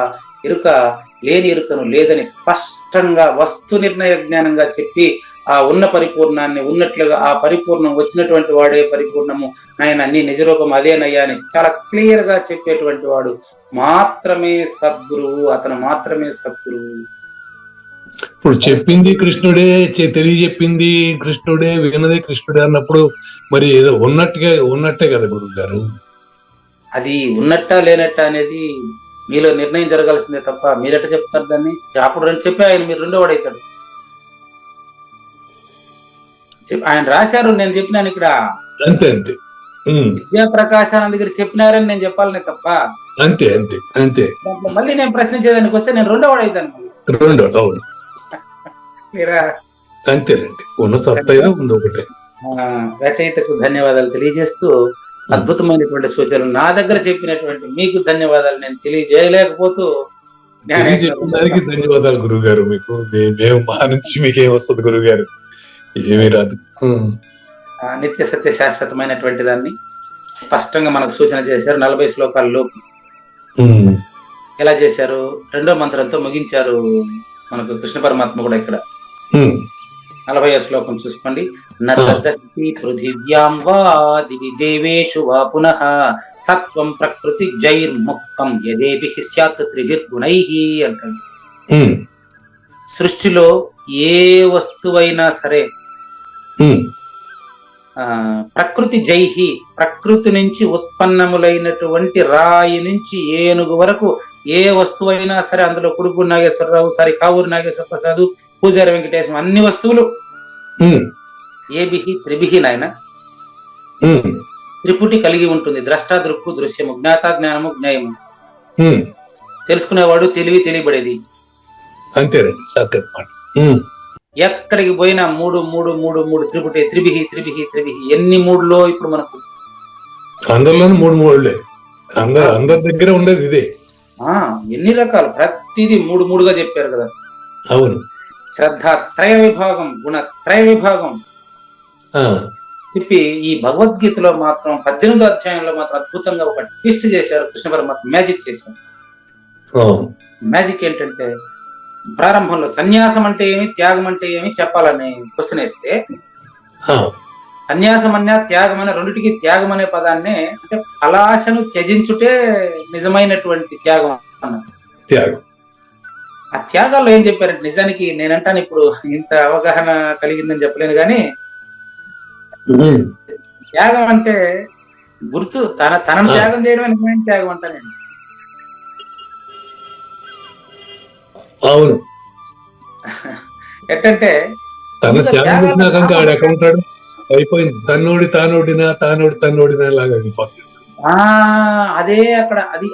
C: లేని ఎరుకను లేదని స్పష్టంగా వస్తు నిర్ణయ జ్ఞానంగా చెప్పి ఆ ఉన్న పరిపూర్ణాన్ని ఉన్నట్లుగా, ఆ పరిపూర్ణం వచ్చినటువంటి వాడే పరిపూర్ణము, నాయన నీ నిజరూపం అదేనయ్యా అని చాలా క్లియర్ గా చెప్పేటువంటి వాడు మాత్రమే సద్గురువు, అతను మాత్రమే సద్గురువు.
B: ఇప్పుడు చెప్పింది కృష్ణుడే, తెలియజెప్పింది కృష్ణుడే, విన్నదే కృష్ణుడే అన్నప్పుడు మరి ఏదో ఉన్నట్టే కదా గురువు గారు.
C: అది ఉన్నట్టా లేనట్టా అనేది మీలో నిర్ణయం జరగాల్సిందే తప్ప మీరెట్ట చెప్తారు దాన్ని? అప్పుడు చెప్పి ఆయన మీరు రెండో వాడు అవుతాడు. ఆయన రాశారు, నేను చెప్పినాను ఇక్కడ,
B: అంతే అంతే.
C: విద్యాప్రకాశానంద దగ్గర చెప్పినారని నేను చెప్పాలనే తప్ప
B: అంతే అంతే అంతే.
C: దాంట్లో మళ్ళీ నేను ప్రశ్నించేదానికి వస్తే నేను రెండో వాడు అవుతాను.
B: అవును,
C: మీరా
B: అంతేనండి. ఉన్న సత్తా ఉంది ఒకటే.
C: రచయితకు ధన్యవాదాలు తెలియజేస్తూ, అద్భుతమైనటువంటి సూచనలు నా దగ్గర చెప్పినటువంటి మీకు ధన్యవాదాలు నేను తెలియజేయలేకపోతూ,
B: చెప్పడానికి ధన్యవాదాలు గురువు గారు. మీకు మేము మా నుంచి మీకేం వస్తుంది గురువు గారు? ఏమీ రాదు.
C: నిత్య సత్య శాశ్వతమైనటువంటి దాన్ని స్పష్టంగా మనకు సూచన చేశారు. 40 శ్లోకాల్లో ఎలా చేశారు? 2వ మంత్రంతో ముగించారు మనకు కృష్ణ పరమాత్మ కూడా. ఇక్కడ 40వ శ్లోకం చూసుకోండి. నతదస్తి పృథివ్యాం వా దివి దేవేషు వా పునః సత్వం ప్రకృతి జైర్ముక్తం యదేభిః స్యాత్ త్రిభిర్గుణైః అంటాడు. సృష్టిలో ఏ వస్తువైనా సరే ప్రకృతి జైహి, ప్రకృతి నుంచి ఉత్పన్నములైనటువంటి రాయి నుంచి ఏనుగు వరకు ఏ వస్తువైనా సరే, అందులో కుడుపు నాగేశ్వరరావు, కావూరు నాగేశ్వర ప్రసాద్, పూజారి వెంకటేశం, అన్ని వస్తువులు ఏభిహి త్రిభిహి నాయన త్రిపుటి కలిగి ఉంటుంది. ద్రష్ట దృక్కు దృశ్యము, జ్ఞాత జ్ఞానము జ్ఞాయము, తెలుసుకునేవాడు తెలియబడేది.
B: అంతేనండి, సత్యం.
C: ఎక్కడికి పోయినా మూడు మూడు మూడు మూడు త్రిపుటి, త్రిభిహి త్రిభిహి త్రిభిహి. ఎన్ని మూడులో ఇప్పుడు మనకు
B: అందరిలోనూ 3 మూడులే, అందరి దగ్గర ఉండేది ఇదే.
C: ఎన్ని రకాలు, ప్రతిదీ 3 3గా చెప్పారు కదా.
B: అవును.
C: శ్రద్ధ త్రయ విభాగం, గుణ త్రయ విభాగం చెప్పి ఈ భగవద్గీతలో మాత్రం 18వ అధ్యాయంలో మాత్రం అద్భుతంగా ఒక ట్విస్ట్ చేశారు కృష్ణ పరమాత్మ, మ్యాజిక్ చేశారు. మ్యాజిక్ ఏంటంటే, ప్రారంభంలో సన్యాసం అంటే ఏమి, త్యాగం అంటే ఏమి చెప్పాలని క్వశ్చన్ వేస్తే, సన్యాసం అన్నా త్యాగం అనే రెండింటికి త్యాగం అనే పదాన్ని, అంటే ఫలాశను త్యజించుటే నిజమైనటువంటి త్యాగం అన్నారు. ఆ త్యాగాల్లో ఏం చెప్పారంటే, నిజానికి నేనంటాను ఇప్పుడు ఇంత అవగాహన కలిగిందని చెప్పలేను కానీ, త్యాగం అంటే గుర్తు తనను త్యాగం చేయడమే నిజమైన త్యాగం అంటానండి.
B: అవును.
C: ఎట్టంటే
B: అయిపోయింది, తన్నోడినా లాగా అయిపోతుంది.
C: అదే అక్కడ అది.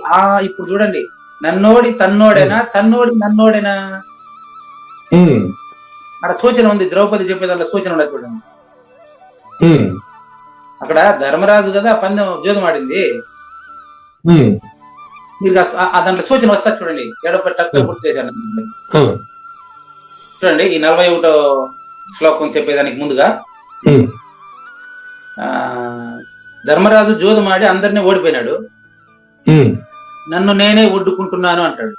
C: ఇప్పుడు చూడండి, నన్నోడి తన్నోడేనా, తన్నోడి నన్నోడేనా, అక్కడ సూచన ఉంది. ద్రౌపది చెప్పేదాంట్లో సూచన ఉండదు చూడండి. అక్కడ ధర్మరాజు కదా పందెం జోదం ఆడింది, మీరు దాంట్లో సూచన వస్తా చూడండి. ఎడపట్ట పూర్తి చేశాను చూడండి. ఈ 41వ శ్లోకం చెప్పేదానికి ముందుగా, ధర్మరాజు జోదమాడి అందరినీ ఓడిపోయినాడు, నన్ను నేనే ఒడ్డుకుంటున్నాను అంటాడు.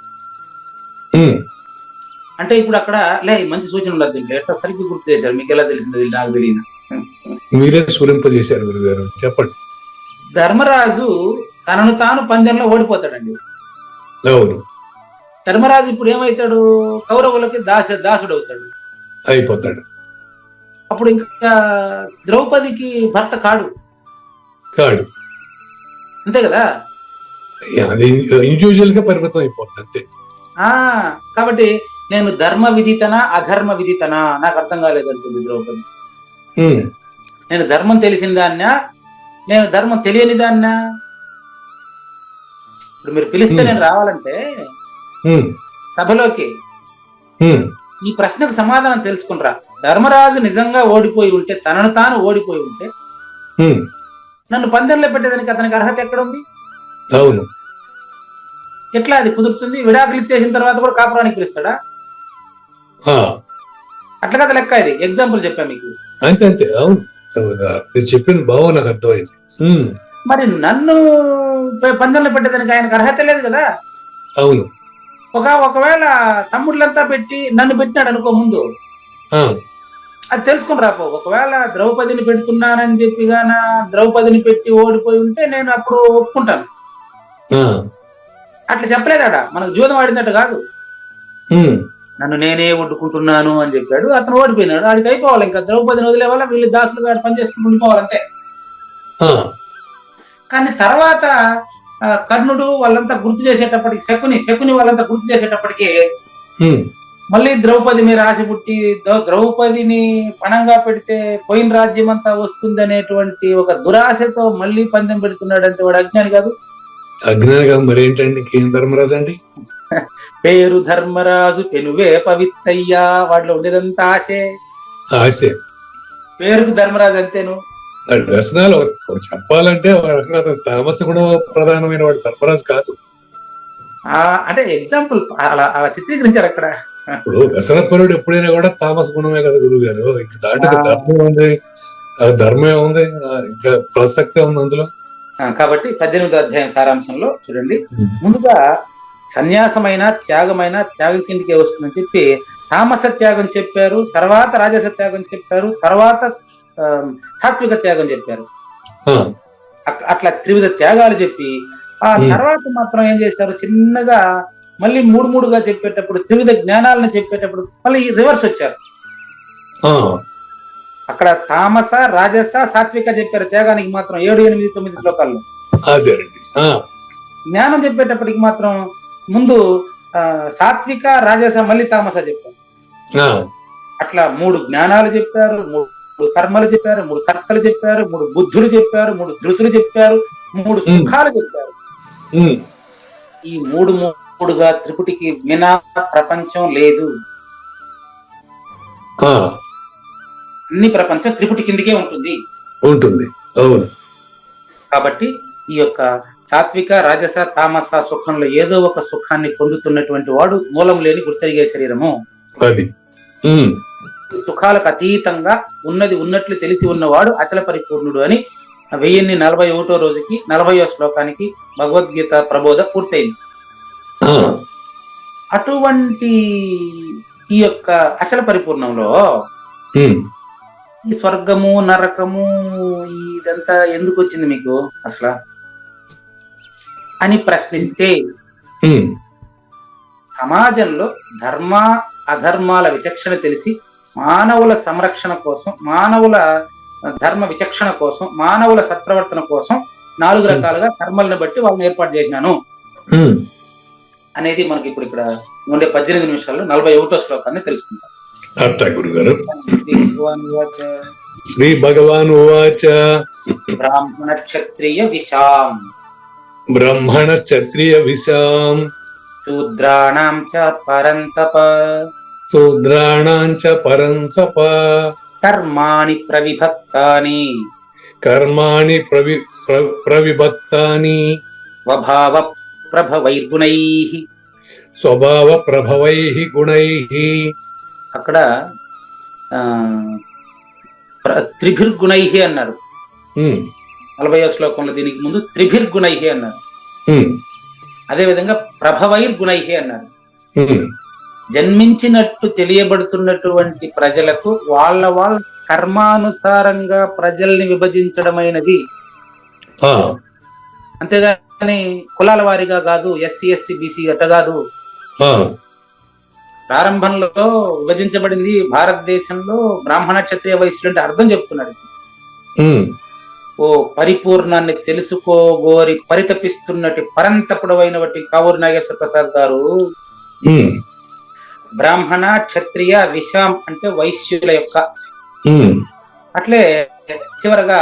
C: అంటే ఇప్పుడు అక్కడ మంచి సూచన ఉండదు దీంట్లో. ఎట్లా సరిగ్గా గుర్తు చేశారు, మీకు ఎలా తెలిసింది? నాకు తెలియదు,
B: మీరే స్ఫురింపజేశారు గురుగారు, చెప్పండి.
C: ధర్మరాజు తనను తాను పందెంలో ఓడిపోతాడండి. ధర్మరాజు ఇప్పుడు ఏమవుతాడు? కౌరవులకి దాసుడు అవుతాడు,
B: అయిపోతాడు.
C: అప్పుడు ఇంకా ద్రౌపదికి భర్త కాడు, అంతే కదా,
B: అది ఇండివిజువల్ గా పరిమితం అయిపోతుంది అంతే.
C: కాబట్టి నేను ధర్మ విదితనా అధర్మ విదితనా నాకు అర్థం కాలేదంటుంది ద్రౌపది. నేను ధర్మం తెలిసిన దాన్నా, నేను ధర్మం తెలియని దాన్నా? ఇప్పుడు మీరు పిలిస్తే నేను రావాలంటే సభలోకి ఈ ప్రశ్నకు సమాధానం తెలుసుకునిరా. ధర్మరాజు నిజంగా ఓడిపోయి ఉంటే, తనను తాను ఓడిపోయి ఉంటే నన్ను పందెంలో పెట్టేదానికి అతనికి అర్హత ఎక్కడ ఉంది?
B: అవును.
C: ఎట్లా అది కుదురుతుంది? విడాకులు ఇచ్చేసిన తర్వాత కూడా కాపురానికి పిలుస్తాడా? అట్లా కదా లెక్క. ఇది ఎగ్జాంపుల్ చెప్పా మీకు.
B: అంతే అంతే. అవును, చెప్పిన భావన నాకు అర్థమైంది.
C: మరి నన్ను పందెంలో పెట్టేదానికి ఆయనకు అర్హత లేదు కదా.
B: అవును.
C: ఒకవేళ తమ్ముళ్ళంతా పెట్టి నన్ను పెట్టినాడు అనుకో ముందు, అది తెలుసుకుని రాపో. ఒకవేళ ద్రౌపదిని పెడుతున్నానని చెప్పి గాన ద్రౌపదిని పెట్టి ఓడిపోయి ఉంటే నేను అప్పుడు ఒప్పుకుంటాను. అట్లా చెప్పలేదాడ, మనకు జూదం ఆడినట్టు కాదు. నన్ను నేనే ఒడ్డుకుంటున్నాను అని చెప్పాడు, అతను ఓడిపోయినాడు, ఆడికి అయిపోవాలి. ఇంకా ద్రౌపదిని వదిలే వాళ్ళ వీళ్ళు దాసులుగా పని చేసుకుంటూ ఉండిపోవాలంటే. కానీ తర్వాత కర్ణుడు వాళ్ళంతా గుర్తు చేసేటప్పటికి, శకుని వాళ్ళంతా గుర్తు చేసేటప్పటికి మళ్ళీ ద్రౌపది మీద ఆశ పుట్టి ద్రౌపదిని పణంగా పెడితే పోయిన రాజ్యం అంతా వస్తుంది అనేటువంటి ఒక దురాశతో మళ్ళీ పందెం పెడుతున్నాడంటే వాడు అజ్ఞాని కాదు.
B: అజ్ఞానిగా మరి ఏంటండి ధర్మరాజు అండి?
C: పేరు ధర్మరాజు పెనువే పవిత్తయ్యా, వాడిలో ఉండేదంతా ఆశే. పేరుకు ధర్మరాజు అంతేను.
B: వ్యసనాలు చెప్పాలంటే తామస కూడా ప్రధానమైన వాడు ధర్మరాజు కాదు.
C: అంటే ఎగ్జాంపుల్ అలా చిత్రీకరించారు అక్కడ.
B: ఇప్పుడు వ్యసనపరుడు ఎప్పుడైనా కూడా తామస గుణమే కదా గురువు గారు. ఇంక దాంట్లో ధర్మం ఉంది, ధర్మం ఉంది, ఇంకా ప్రసక్తి ఉంది అందులో.
C: కాబట్టి 18వ అధ్యాయం సారాంశంలో చూడండి, ముందుగా సన్యాసమైన త్యాగమైన త్యాగం కిందకే వస్తుందని చెప్పి తామస త్యాగం చెప్పారు, తర్వాత రాజస త్యాగం చెప్పారు, తర్వాత సాత్విక త్యాగం చెప్పారు. అట్లా త్రివిధ త్యాగాలు చెప్పి ఆ తర్వాత మాత్రం ఏం చేశారు, చిన్నగా మళ్ళీ మూడుగా చెప్పేటప్పుడు త్రివిధ జ్ఞానాలను చెప్పేటప్పుడు మళ్ళీ రివర్స్ వచ్చారు. అక్కడ తామస రాజస సాత్విక చెప్పారు త్యాగానికి మాత్రం 7, 8, 9 శ్లోకాల్లో. జ్ఞానం చెప్పేటప్పటికి మాత్రం ముందు సాత్విక రాజస మళ్ళీ తామస చెప్పారు. అట్లా 3 జ్ఞానాలు చెప్పారు, 3 కర్మలు చెప్పారు, 3 కర్తలు చెప్పారు, 3 బుద్ధులు చెప్పారు, 3 ధృతులు చెప్పారు, 3 సుఖాలు చెప్పారు. ఈ 3గా త్రిపుటికి వినా ప్రపంచం లేదు. అన్ని ప్రపంచం త్రిపుటి కిందికే ఉంటుంది.
B: అవును.
C: కాబట్టి ఈ యొక్క సాత్విక రాజస తామస సుఖంలో ఏదో ఒక సుఖాన్ని పొందుతున్నటువంటి వాడు మూలం లేని గుర్తెరిగే శరీరము. సుఖాలకు అతీతంగా ఉన్నది ఉన్నట్లు తెలిసి ఉన్నవాడు అచల పరిపూర్ణుడు అని 1041వ రోజుకి 40వ శ్లోకానికి భగవద్గీత ప్రబోధ పూర్తయింది. అటువంటి ఈ యొక్క అచల పరిపూర్ణంలో ఈ స్వర్గము నరకము ఇదంతా ఎందుకు వచ్చింది మీకు అసలు అని ప్రశ్నిస్తే, సమాజంలో ధర్మ అధర్మాల విచక్షణ తెలిసి మానవుల సంరక్షణ కోసం, మానవుల ధర్మ విచక్షణ కోసం, మానవుల సత్ప్రవర్తన కోసం 4 రకాలుగా కర్మలను బట్టి వాళ్ళని ఏర్పాటు చేసినాను అనేది మనకి ఇప్పుడు ఇక్కడ ఉండే 18 నిమిషాల్లో 41వ శ్లోకాన్ని తెలుసుకుంటాం.
B: శ్రీ భగవాన్ ఉవాచ
C: బ్రాహ్మణ క్షత్రియ విశాం శూద్రాణాం చ పరంతప కర్మాణి ప్రవిభక్తాని స్వభావ ప్రభవైః గుణైః. అక్కడ త్రిభిర్గుణైః అన్నారు 40వ శ్లోకంలో. దీనికి ముందు త్రిభిర్గుణైః అన్నారు. అదేవిధంగా ప్రభవైర్గుణైః అన్నారు. జన్మించినట్టు తెలియబడుతున్నటువంటి ప్రజలకు వాళ్ళ కర్మానుసారంగా ప్రజల్ని విభజించడమైనది, అంతేగాని కులాల వారిగా కాదు, SC ST BC అట్ట కాదు. ప్రారంభంలో విభజించబడింది భారతదేశంలో బ్రాహ్మణ క్షత్రియ వైశ్యులు అంటే అర్థం చెప్తున్నాడు. ఓ పరిపూర్ణాన్ని తెలుసుకోగోరి పరితపిస్తున్నటి పరంతపుడవైనటువంటి కావూరి నాగేశ్వర ప్రసాద్ గారు బ్రాహ్మణ క్షత్రియ విషాం అంటే వైశ్యుల యొక్క, అట్లే చివరగా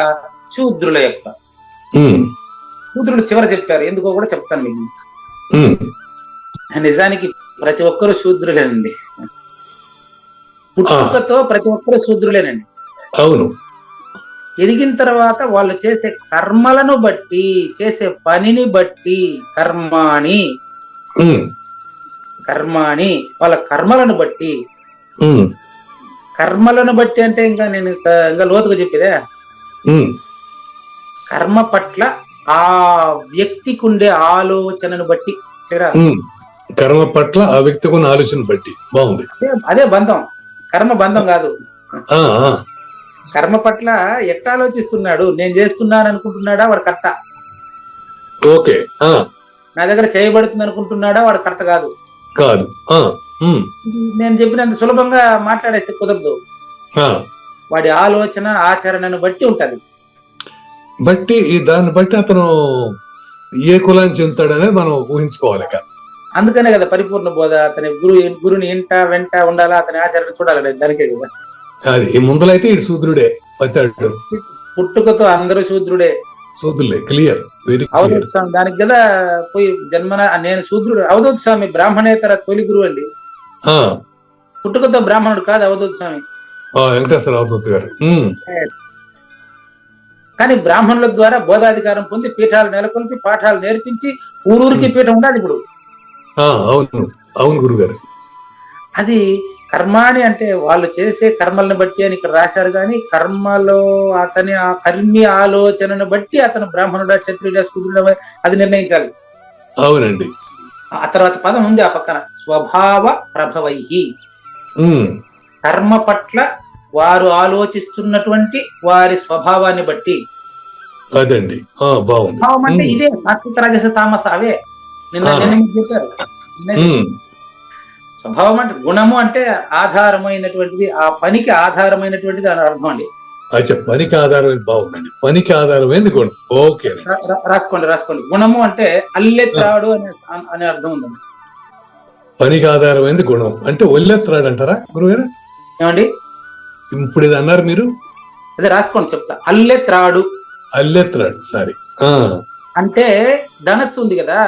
C: శూద్రుల యొక్క, శూద్రులు చివర చెప్పారు. ఎందుకో కూడా చెప్తాను మీకు. నిజానికి ప్రతి ఒక్కరు శూద్రులేనండి, పుట్టుకతో ప్రతి ఒక్కరు శూద్రులేనండి.
B: అవును.
C: ఎదిగిన తర్వాత వాళ్ళు చేసే కర్మలను బట్టి, చేసే పనిని బట్టి, కర్మాణి వాళ్ళ కర్మలను బట్టి, కర్మలను బట్టి అంటే ఇంకా నేను ఇంకా లోతుగా చెప్పేదే, కర్మ పట్ల ఆ వ్యక్తికి ఉండే ఆలోచనను బట్టి,
B: కర్మ పట్ల ఆ వ్యక్తికి ఉన్న ఆలోచన బట్టి. బాగుంది.
C: అదే బంధం, కర్మ బంధం కాదు. కర్మ పట్ల ఎట్లా ఆలోచిస్తున్నాడు, నేను చేస్తున్నాను అనుకుంటున్నాడా వాడు కర్త,
B: ఓకే,
C: నా దగ్గర చేయబడుతుంది అనుకుంటున్నాడా వాడు కర్త కాదు. నేను చెప్పినంత సులభంగా మాట్లాడేస్తే కుదరదు. వాడి ఆలోచన ఆచరణను బట్టి ఉంటది.
B: దాన్ని బట్టి అతను ఏ కులాన్ని చెందుతాడనేది మనం ఊహించుకోవాలి.
C: అందుకనే కదా పరిపూర్ణ బోధ. అతని గురుని ఇంట వెంట ఉండాలా, అతని ఆచరణ చూడాలి, దానికే కదా.
B: అది ముందులైతే ఇటు శూద్రుడే,
C: పుట్టుకతో అందరూ శూద్రుడే,
B: శూద్రులే. క్లియర్.
C: అవధూత స్వామి దానికి కదా పోయి జన్మన నేను శూద్రుడు. అవధూత స్వామి బ్రాహ్మణేతర తొలి గురువు అండి, పుట్టుకతో బ్రాహ్మణుడు కాదు అవధూత స్వామి,
B: వెంకటేశ్వర అవధూత గారు.
C: కానీ బ్రాహ్మణుల ద్వారా బోధాధికారం పొంది పీఠాలు నెలకొల్పి పాఠాలు నేర్పించి ఊరూరికి పీఠం ఉండదు ఇప్పుడు.
B: అవును, అవును గురుగారు.
C: అది కర్మాని అంటే వాళ్ళు చేసే కర్మలను బట్టి అని ఇక్కడ రాశారు. కానీ కర్మలో అతని ఆ కర్మి ఆలోచనను బట్టి అతను బ్రాహ్మణుడా క్షత్రియుడా శూద్రుడా అది నిర్ణయించాలి.
B: అవునండి.
C: ఆ తర్వాత పదం ఉంది ఆ పక్కన, స్వభావ ప్రభవై. కర్మ పట్ల వారు ఆలోచిస్తున్నటువంటి వారి స్వభావాన్ని బట్టి.
B: అదండి, బాగుంది.
C: భావం అంటే ఇదే సాత్విక రాజస తామస, అవే నిన్న చెప్పారు. స్వభావం అంటే గుణము అంటే ఆధారమైనటువంటిది, ఆ పనికి ఆధారమైనటువంటిది అని అర్థం అండి.
B: పనికి ఆధారమైంది. బాగుందండి, పనికి ఆధారమైంది గుణం. ఓకే,
C: రాసుకోండి. గుణము అంటే అల్లెత్రాడు అనే అర్థం ఉందండి.
B: పనికి ఆధారమైంది గుణం అంటే ఒల్లెత్రాడు అంటారా గురుగారు?
C: ఏమండి
B: ఇప్పుడు ఇది అన్నారు మీరు?
C: అదే రాసుకోండి, చెప్తా. అల్లెత్రాడు,
B: అల్లెత్రాడు. సరే.
C: అంటే ధనస్సు ఉంది కదా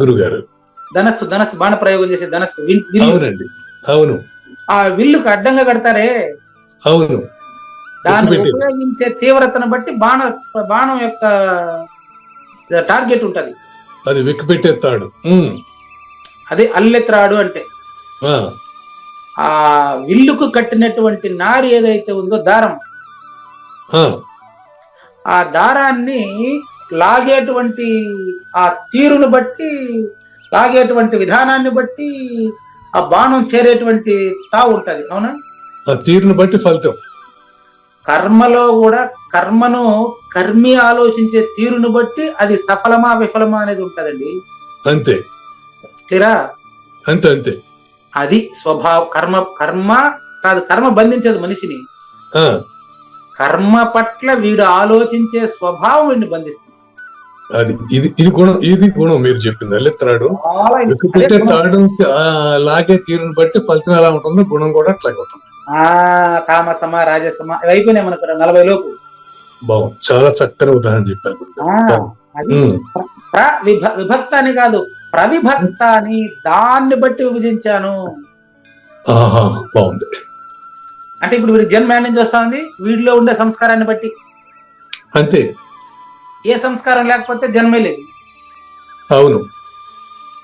B: గురుగారు,
C: ధనస్సు బాణ ప్రయోగం చేసే ధనస్సు.
B: అవునండి, అవును.
C: ఆ విల్లుకు అడ్డంగా కడతారే,
B: అవును.
C: దాన్ని ఉపయోగించే తీవ్రతను బట్టి బాణం యొక్క టార్గెట్ ఉంటది.
B: అది వెక్కి పెట్టేస్తాడు.
C: అదే అల్లెత్రాడు అంటే. ఆ విల్లుకు కట్టినటువంటి నారి ఏదైతే ఉందో దారం, ఆ దారాన్ని లాగేటువంటి ఆ తీరును బట్టి, లాగేటువంటి విధానాన్ని బట్టి ఆ బాణం చేరేటువంటి తావు ఉంటది. అవునా?
B: ఆ తీరును బట్టి ఫలితం.
C: కర్మలో కూడా కర్మను కర్మి ఆలోచించే తీరును బట్టి అది సఫలమా విఫలమా అనేది ఉంటదండి.
B: అంతే.
C: క్లియరా?
B: అంతే.
C: అది స్వభావం. కర్మ కాదు, కర్మ బంధించదు మనిషిని. కర్మ పట్ల వీడు ఆలోచించే స్వభావం వీడిని బంధిస్తుంది.
B: అది ఇది గుణం మీరు చెప్పింది. అల్లెత్రాడు తాడు లాగే తీరుని బట్టి ఫలితం ఎలా ఉంటుందో గుణం కూడా అట్లాగే ఉంటుంది.
C: తామసమ రాజసమ అయిపోయినాయి మనకు 40 లోపు.
B: బాగుంది, చాలా చక్కని ఉదాహరణ చెప్పారు.
C: అది విభక్త అని కాదు, ప్రవిభక్త అని, దాన్ని బట్టి విభజించాను.
B: బాగుంది.
C: అంటే ఇప్పుడు వీడికి జన్మ నుంచి వస్తా ఉంది, వీడిలో ఉండే సంస్కారాన్ని బట్టి.
B: అంతే.
C: ఏ సంస్కారం లేకపోతే జన్మే లేదు.
B: అవును.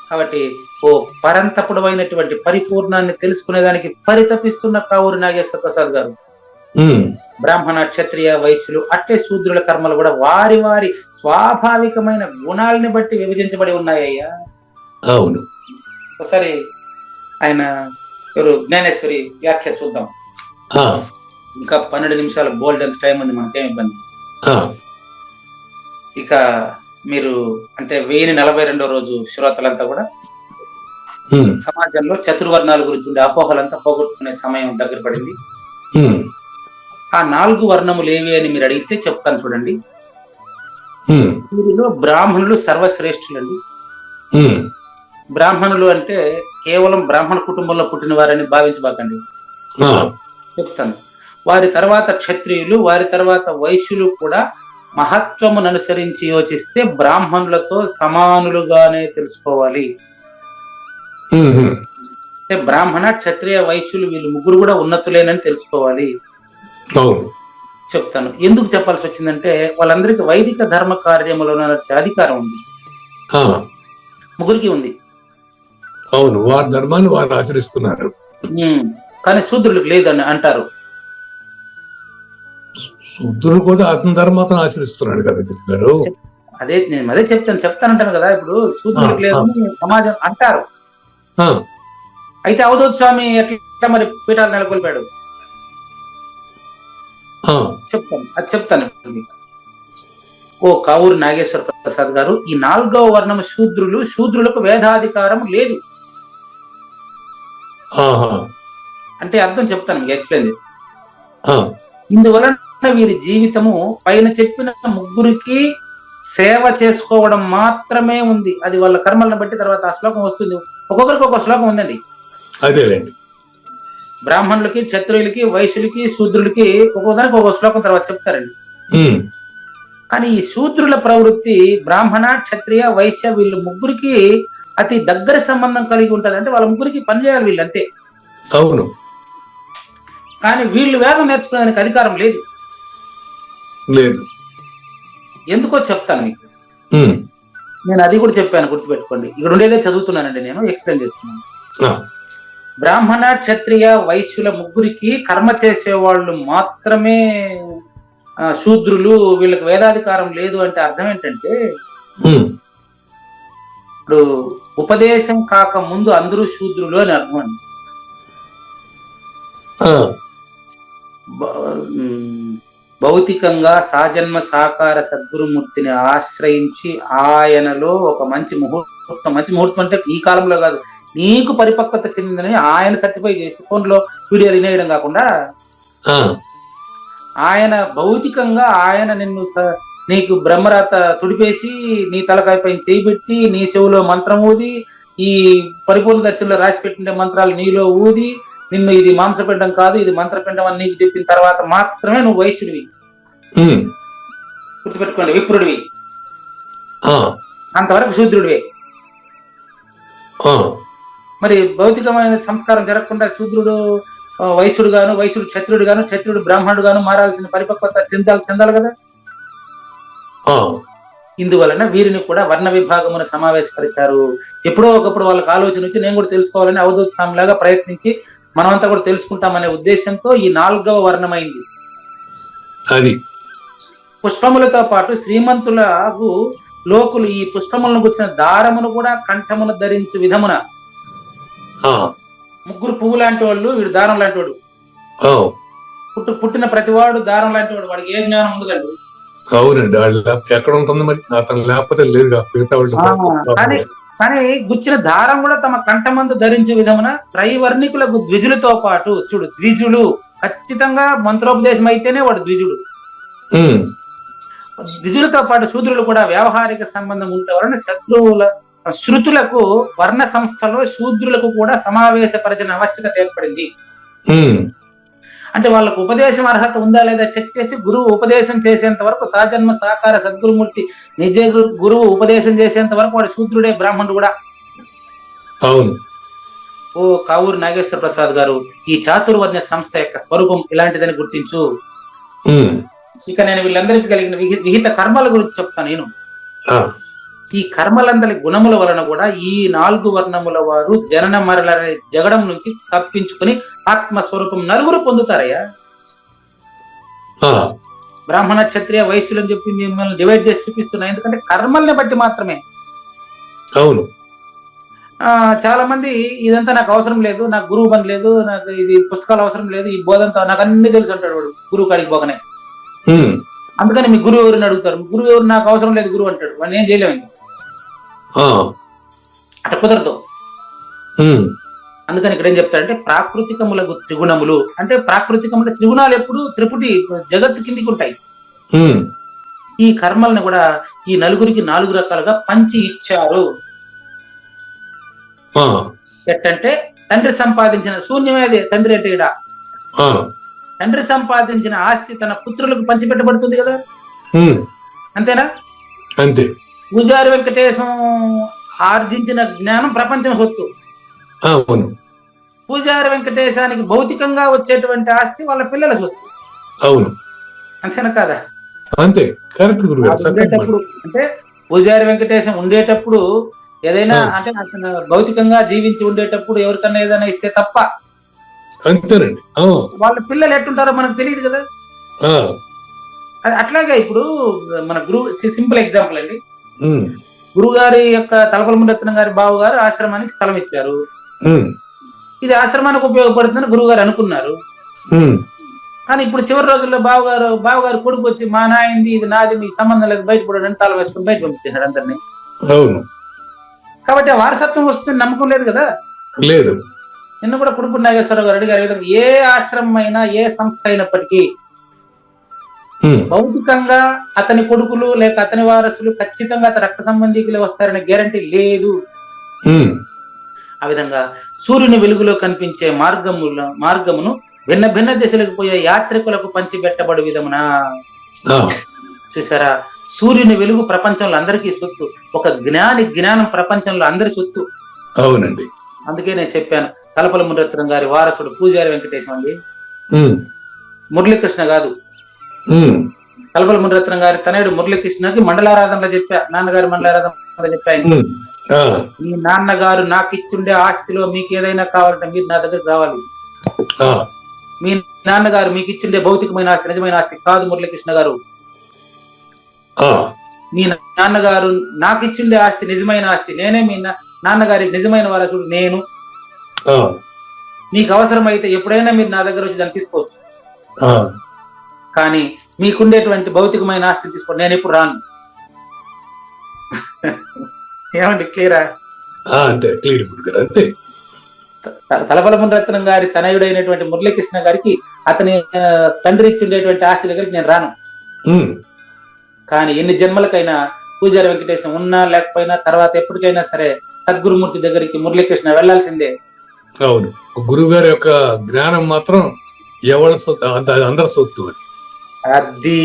C: కాబట్టి ఓ పరంతపుడు అయినటువంటి పరిపూర్ణాన్ని తెలుసుకునేదానికి పరితపిస్తున్న కావూరి నాగేశ్వర ప్రసాద్ గారు బ్రాహ్మణ క్షత్రియ వైశ్యులు అట్టే శూద్రుల కర్మలు కూడా వారి వారి స్వాభావికమైన గుణాలని బట్టి విభజించబడి ఉన్నాయ్యా.
B: అవును.
C: ఒకసారి ఆయన ఎవరు జ్ఞానేశ్వరి వ్యాఖ్య చూద్దాం. ఇంకా 12 నిమిషాలు బోల్డ్ అంత టైం ఉంది, మనకేం ఇబ్బంది. ఇక మీరు అంటే 1042వ రోజు శ్రోతలంతా కూడా సమాజంలో చతుర్వర్ణాల గురించి ఉండే అపోహలంతా పోగొట్టుకునే సమయం దగ్గర పడింది. ఆ 4 వర్ణములు ఏవి అని మీరు అడిగితే చెప్తాను చూడండి. వీరిలో బ్రాహ్మణులు సర్వశ్రేష్ఠులండి. బ్రాహ్మణులు అంటే కేవలం బ్రాహ్మణ కుటుంబంలో పుట్టిన వారని భావించబాకండి, చెప్తాను. వారి తర్వాత క్షత్రియులు, వారి తర్వాత వైశ్యులు కూడా మహత్వమును అనుసరించి యోచిస్తే బ్రాహ్మణులతో సమానులుగానే తెలుసుకోవాలి. అంటే బ్రాహ్మణ, క్షత్రియ, వైశ్యులు వీళ్ళు ముగ్గురు కూడా ఉన్నతులేనని తెలుసుకోవాలి. చెప్తాను. ఎందుకు చెప్పాల్సి వచ్చిందంటే వాళ్ళందరికీ వైదిక ధర్మ కార్యములో అధికారం ఉంది, ముగ్గురికి ఉంది.
B: అవును, వారి ధర్మాన్ని వారు ఆచరిస్తున్నారు.
C: కానీ శూద్రులకు లేదని అంటారు.
B: శూద్రుడు కూడా అతని ధర్మాన్ని ఆచరిస్తున్నాడు కదా చెప్తారు.
C: నేను అదే చెప్తానంటాను కదా. ఇప్పుడు శూద్రులకు లేదని సమాజం అంటారు. అయితే అవధూత స్వామి ఎట్లా మరి పీఠాలు నెలకొల్పాడు చెప్తాను. ఓ కావూరు నాగేశ్వర ప్రసాద్ గారు, ఈ 4వ వర్ణం శూద్రులకు వేదాధికారం లేదు అంటే అర్థం చెప్తాను, మీకు ఎక్స్ప్లెయిన్ చేస్తాను. ఇందువలన వీరి జీవితము పైన చెప్పిన ముగ్గురికి సేవ చేసుకోవడం మాత్రమే ఉంది. అది వాళ్ళ కర్మలను బట్టి తర్వాత ఆ శ్లోకం వస్తుంది. ఒక్కొక్కరికి ఒక్కొక్క శ్లోకం ఉందండి.
B: అదేలేండి.
C: బ్రాహ్మణులకి, క్షత్రియులకి, వైశ్యులకి, శూద్రులకి ఒక్కొక్కదానికి ఒక్కొక్క శ్లోకం తర్వాత చెప్తారండి. కానీ ఈ శూద్రుల ప్రవృత్తి బ్రాహ్మణ, క్షత్రియ, వైశ్య వీళ్ళు ముగ్గురికి అతి దగ్గర సంబంధం కలిగి ఉంటది. అంటే వాళ్ళ ముగ్గురికి పనిచేయాలి వీళ్ళు, అంతే.
B: అవును.
C: కానీ వీళ్ళు వేదం నేర్చుకోవడానికి అధికారం లేదు. ఎందుకో చెప్తాను మీకు. నేను అది కూడా చెప్పాను, గుర్తుపెట్టుకోండి. ఇక్కడ ఉండేదే చదువుతున్నానండి, నేను ఎక్స్ప్లెయిన్ చేస్తున్నాను. బ్రాహ్మణ, క్షత్రియ, వైశ్యుల ముగ్గురికి కర్మ చేసేవాళ్ళు మాత్రమే శూద్రులు, వీళ్ళకి వేదాధికారం లేదు అంటే అర్థం ఏంటంటే, ఇప్పుడు ఉపదేశం కాక ముందు అందరూ శూద్రులు అని అర్థం అండి. భౌతికంగా సాజన్మ సాకార సద్గురుమూర్తిని ఆశ్రయించి ఆయనలో ఒక మంచి ముహూర్తం అంటే ఈ కాలంలో కాదు, నీకు పరిపక్వత చెందిందని ఆయన సర్టిఫై చేసి ఫోన్లో వీడియో వినేయడం కాకుండా, ఆయన భౌతికంగా ఆయన నీకు బ్రహ్మరాత తుడిపేసి నీ తలకాయ పైన చేయిబెట్టి నీ చెవులో మంత్రం ఊది, ఈ పరిపూర్ణ దర్శనంలో రాసి పెట్టిన మంత్రాలు నీలో ఊది, నిన్ను ఇది మాంసపిండం కాదు ఇది మంత్రపిండం అని నీకు చెప్పిన తర్వాత మాత్రమే నువ్వు వైశ్యుడివి, గుర్తుపెట్టుకోండి, విప్రుడివి. అంతవరకు శూద్రుడివే. మరి భౌతికమైన సంస్కారం జరగకుండా శూద్రుడు వైశ్యుడు గాను, వైశ్యుడు క్షత్రుడు గాను, క్షత్రుడు బ్రాహ్మణుడు గాను మారాల్సిన పరిపక్వత చెందాలి కదా. ఇందువలన వీరిని కూడా వర్ణ విభాగమును సమావేశపరిచారు. ఎప్పుడో ఒకప్పుడు వాళ్ళకి ఆలోచన వచ్చి నేను కూడా తెలుసుకోవాలని అవధూత స్వామిలాగా ప్రయత్నించి మనమంతా కూడా తెలుసుకుంటామనే ఉద్దేశంతో ఈ 4వ వర్ణమైంది.
B: అది
C: పుష్పములతో పాటు శ్రీమంతులకు లోకులు ఈ పుష్పములను గుచ్చిన దారమును కూడా కంఠమును ధరించు విధమున, ముగ్గురు పువ్వు లాంటి వాళ్ళు, వీడు దారం లాంటి వాడు. పుట్టిన ప్రతివాడు దారం లాంటి వాడు, వాడికి ఏ జ్ఞానం ఉండదండి.
B: అవునండి, ఎక్కడ ఉంటుంది మరి, అతను లేకపోతే లేదు.
C: కానీ గుచ్చిన దారం కూడా తమ కంఠమందు ధరించే విధమున త్రైవర్ణికులకు ద్విజులతో పాటు, చూడు ద్విజులు, ఖచ్చితంగా మంత్రోపదేశం అయితేనే వాడు ద్విజుడు. ద్విజులతో పాటు శూద్రులు కూడా వ్యవహారిక సంబంధం ఉంటే వలన శృతులకు వర్ణ సంస్థలో శూద్రులకు కూడా సమావేశపరిచిన ఆవశ్యకత ఏర్పడింది. అంటే వాళ్ళకు ఉపదేశం అర్హత ఉందా లేదా చెక్ చేసి గురువు ఉపదేశం చేసేంత వరకు, సాజన్మ సాకార సద్గురుమూర్తి నిజ గురువు ఉపదేశం చేసేంత వరకు వాడు శూద్రుడే, బ్రాహ్మణుడు కూడా.
B: అవును.
C: ఓ కావూరు నాగేశ్వర ప్రసాద్ గారు, ఈ చాతుర్వర్ణ సంస్థ యొక్క స్వరూపం ఇలాంటిదని గుర్తించు. ఇక నేను వీళ్ళందరికీ కలిగిన విహిత కర్మల గురించి చెప్తాను. నేను ఈ కర్మలందరి గుణముల వలన కూడా ఈ 4 వర్ణముల వారు జనన మరల జగడం నుంచి తప్పించుకుని ఆత్మస్వరూపం నలుగురు పొందుతారయ్యా. బ్రాహ్మణ, క్షత్రియ, వైశ్యులు అని చెప్పి మిమ్మల్ని డివైడ్ చేసి చూపిస్తున్నా, ఎందుకంటే కర్మల్ని బట్టి మాత్రమే.
B: అవును.
C: చాలా మంది ఇదంతా నాకు అవసరం లేదు, నాకు గురువు పని లేదు, నాకు ఇది పుస్తకాలు అవసరం లేదు, ఈ బోధంతా నాకు అన్ని తెలుసు అంటాడు వాడు గురువు కాడికి పోకనే. అందుకని మీ గురువు ఎవరిని అడుగుతారు, గురువు ఎవరు, నాకు అవసరం లేదు గురువు అంటాడు, వాడిని ఏం చేయలేము. అట్లా కుదరదు. అందుకని ఇక్కడ ఏం చెప్తాడంటే ప్రాకృతికములకు త్రిగుణములు అంటే ప్రాకృతికముల త్రిగుణాలు ఎప్పుడు త్రిపుటి జగత్తు కిందికి ఉంటాయి. ఈ కర్మల్ని కూడా ఈ నలుగురికి 4 రకాలుగా పంచి ఇచ్చారు. ఎట్టంటే తండ్రి సంపాదించిన శూన్యమే అదే తండ్రి అంటే ఇడ తండ్రి సంపాదించిన ఆస్తి తన పుత్రులకు పంచిపెట్టబడుతుంది కదా, అంతేనా?
B: అంతే.
C: పూజారి వెంకటేశం ఆర్జించిన జ్ఞానం ప్రపంచం సొత్తు. పూజారి వెంకటేశానికి భౌతికంగా వచ్చేటువంటి ఆస్తి వాళ్ళ పిల్లల సొత్తు.
B: అవును,
C: అంతేనా కాదా?
B: అంతే, కరెక్ట్ గురుగారు.
C: ఉండేటప్పుడు అంటే పూజారి వెంకటేశం ఉండేటప్పుడు ఏదైనా అంటే అతను భౌతికంగా జీవించి ఉండేటప్పుడు ఎవరికన్నా ఏదైనా ఇస్తే తప్ప
B: అంతేనండి.
C: వాళ్ళ పిల్లలు ఎట్టుంటారో మనకు తెలియదు కదా. అట్లాగే ఇప్పుడు మన సింపుల్ ఎగ్జాంపుల్ అండి, గురుగారి యొక్క తలపల మునిరత్నం గారి బావు గారు ఆశ్రమానికి స్థలం ఇచ్చారు. ఇది ఆశ్రమానికి ఉపయోగపడుతుందని గురువు గారు అనుకున్నారు. కానీ ఇప్పుడు చివరి రోజుల్లో బావగారు కొడుకు వచ్చి మా నాయింది ఇది నాది మీ సంబంధం లేదు బయట కూడా తాళం వేసుకుని బయట పంపించేశాడు అందరినీ. కాబట్టి ఆ వారసత్వం వస్తుంది నమ్మకం లేదు కదా.
B: లేదు.
C: నిన్న కూడా కుడుపు నాగేశ్వరరావు గారు అడిగారు విధంగా ఏ ఆశ్రమం అయినా ఏ సంస్థ అయినప్పటికీ భౌతికంగా అతని కొడుకులు లేక అతని వారసులు ఖచ్చితంగా అతని రక్త సంబంధికులు వస్తారనే గ్యారంటీ లేదు. ఆ విధంగా సూర్యుని వెలుగులో కనిపించే మార్గమును భిన్న భిన్న దిశలకు పోయే యాత్రికులకు పంచిపెట్టబడు విధమున. చూసారా, సూర్యుని వెలుగు ప్రపంచంలో అందరికీ సొత్తు, ఒక జ్ఞానం ప్రపంచంలో అందరి సొత్తు.
B: అవునండి.
C: అందుకే నేను చెప్పాను తలపల మునిరత్నం గారి వారసుడు పూజారి వెంకటేశం అండి, మురళీకృష్ణ కాదు. తలపల మునిరత్నం గారి తనయుడు మురళీకృష్ణకి మండలారాధనలో చెప్పా, నాన్నగారి మండలారాధనలో చెప్పాను, మీ నాన్నగారు నాకు ఇచ్చుండే ఆస్తిలో మీకు ఏదైనా కావాలంటే మీరు నా దగ్గరకు రావాలి. మీ నాన్నగారు మీకు ఇచ్చిండే భౌతికమైన ఆస్తి నిజమైన ఆస్తి కాదు మురళీకృష్ణ గారు. మీ నాన్నగారు నాకు ఇచ్చిండే ఆస్తి నిజమైన ఆస్తి, నేనే మీ నాన్నగారికి నిజమైన వారసుడు నేను. మీకు అవసరం అయితే ఎప్పుడైనా మీరు నా దగ్గర వచ్చి దాన్ని తీసుకోవచ్చు, కానీ మీకుండేటువంటి భౌతికమైన ఆస్తి తీసుకోండి, నేను ఎప్పుడు రాను. ఏమండి, క్లియరా?
B: అంతే, క్లియర్. అంతే.
C: తలపల మునిరత్నం గారి తనయుడైనటువంటి మురళీకృష్ణ గారికి అతని తండ్రి ఇచ్చిండేటువంటి ఆస్తి దగ్గరికి నేను రాను. కానీ ఎన్ని జన్మలకైనా పూజారి వెంకటేశం ఉన్నా లేకపోయినా తర్వాత ఎప్పటికైనా సరే సద్గురుమూర్తి దగ్గరికి మురళీకృష్ణ వెళ్లాల్సిందే.
B: అవును, గురువు గారి యొక్క జ్ఞానం మాత్రం ఎవరి సొత్తు, అందరి సొత్తు.
C: అది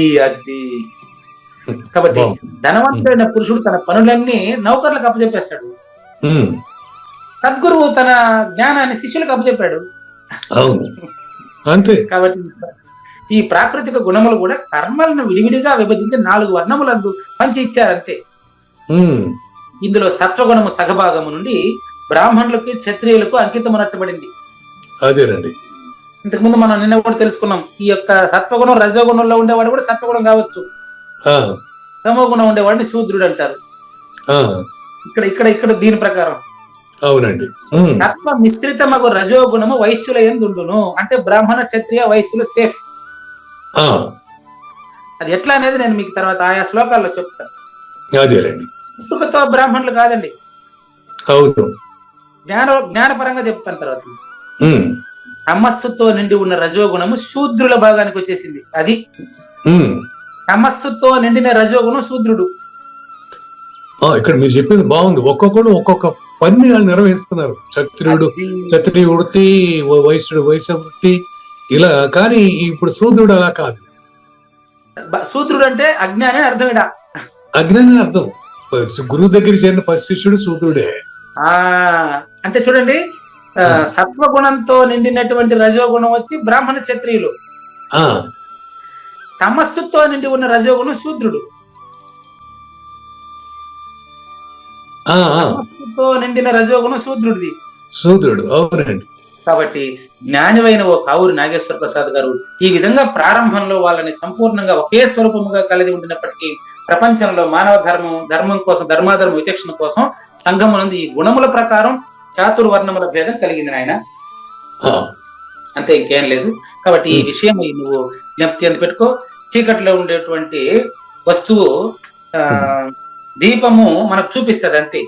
C: కాబట్టి ధనవంతుడైన పురుషుడు తన పనులన్నీ నౌకర్లకు అప్పచెప్పేస్తాడు, సద్గురువు తన జ్ఞానాన్ని శిష్యులకు అప్పచెప్పాడు.
B: అంతే.
C: కాబట్టి ఈ ప్రాకృతిక గుణములు కూడా కర్మలను విడివిడిగా విభజించి 4 వర్ణములందు పంచి ఇచ్చారంతే. ఇందులో సత్వగుణము సగభాగము నుండి బ్రాహ్మణులకు క్షత్రియులకు అంకితమునర్చబడింది.
B: అదేనండి.
C: ఇంతకుముందు మనం నిన్న కూడా తెలుసుకున్నాం, ఈ యొక్క సత్వగుణం రజోగుణంలో ఉండేవాడు కూడా సత్వగుణం కావచ్చు, తమో గుణం ఉండేవాడిని శూద్రుడు అంటారు. ఇక్కడ దీని ప్రకారం
B: అవునండి.
C: తత్వ మిశ్రితమగు రజోగుణము వైశ్యుల యందుండును, అంటే బ్రాహ్మణ క్షత్రియ వైశ్యులు సేఫ్. అది ఎట్లా అనేది నేను మీకు తర్వాత ఆయా శ్లోకాల్లో చెప్తాను. పుట్టుకతో బ్రాహ్మణులు కాదండి,
B: అవును,
C: జ్ఞానపరంగా చెప్తాను తర్వాత. తమస్సుతో నిండి ఉన్న రజోగుణము శూద్రుల భాగానికి వచ్చేసింది. అది తమస్సుతో నిండిన రజోగుణం శూద్రుడు.
B: ఇక్కడ మీరు చెప్పింది బాగుంది. ఒక్కొక్కడు ఒక్కొక్క పని వాళ్ళు నిర్వహిస్తున్నారు. క్షత్రియుడు వృత్తి, వైశ్యుడు వైశ్య వృత్తి, ఇలా. కానీ ఇప్పుడు శూద్రుడు అలా కాదు.
C: శూద్రుడు అంటే అజ్ఞాని అర్థం. ఇడ
B: అజ్ఞాని అర్థం. గురువు దగ్గర చేరిన శిష్యుడు శూద్రుడే.
C: అంటే చూడండి, సత్వగుణంతో నిండినటువంటి రజోగుణం వచ్చి బ్రాహ్మణ క్షత్రియులు, తమస్సుతో నిండి ఉన్న రజోగుణం శూద్రుడు. తమస్సుతో నిండిన రజోగుణం శూద్రుడిది.
B: శూద్రుడు, అవునండి.
C: కాబట్టి జ్ఞానివైన ఓ కావూరి నాగేశ్వర ప్రసాద్ గారు ఈ విధంగా ప్రారంభంలో వాళ్ళని సంపూర్ణంగా ఒకే స్వరూపముగా కలిగి ఉండినప్పటికీ ప్రపంచంలో మానవ ధర్మం కోసం, ధర్మాధర్మ విచక్షణ కోసం సంఘమునందు ఈ గుణముల ప్రకారం చాతుర్వర్ణముల భేదం కలిగింది నాయన. అంతే, ఇంకేం లేదు. కాబట్టి ఈ విషయం నువ్వు జ్ఞప్తి అందు పెట్టుకో. చీకట్లో ఉండేటువంటి వస్తువు దీపము మనకు చూపిస్తుంది అంతే.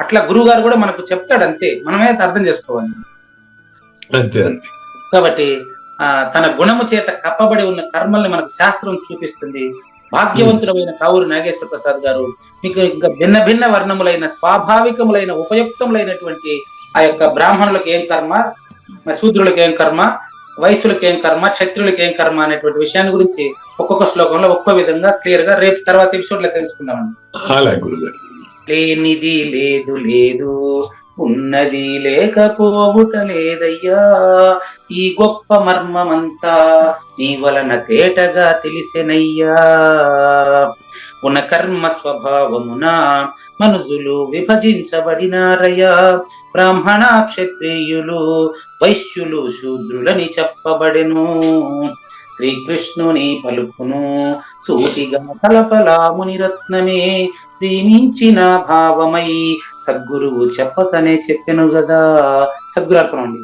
C: అట్లా గురువు గారు కూడా మనకు చెప్తాడు, అంతే, మనమే అర్థం చేసుకోవాలి.
B: అంతేనండి.
C: కాబట్టి తన గుణము చేత కప్పబడి ఉన్న కర్మల్ని మనకు శాస్త్రం చూపిస్తుంది. భాగ్యవంతుడమైన కావూరి నాగేశ్వర ప్రసాద్ గారు మీకు ఇంకా భిన్న భిన్న వర్ణములైన స్వాభావికములైన ఉపయుక్తములైనటువంటి ఆ యొక్క బ్రాహ్మణులకు ఏం కర్మ, శూద్రులకు ఏం కర్మ, వైశ్యులకు ఏం కర్మ, క్షత్రులకు ఏం కర్మ అనేటువంటి విషయాన్ని గురించి ఒక్కొక్క శ్లోకంలో ఒక్కో విధంగా క్లియర్ గా రేపు తర్వాత ఎపిసోడ్ లో తెలుసుకుందామండి. లేనిది లేదు లేదు, ఉన్నది లేకపోవుట లేదయ్యా, ఈ గొప్ప మర్మమంతా నీ వలన తేటగా తెలిసెనయ్యా. ఉన్న కర్మ స్వభావమున మనుషులు విభజించబడినారయ్యా, బ్రాహ్మణ క్షత్రియులు వైశ్యులు శూద్రులని చెప్పబడెను. శ్రీకృష్ణుని పలుకును సూటిగా కలపలా మునిరత్నమే, శ్రీమించిన భావమై సద్గురువు చెప్పకనే చెప్పెను గదా. సద్గురు అర్పణండి.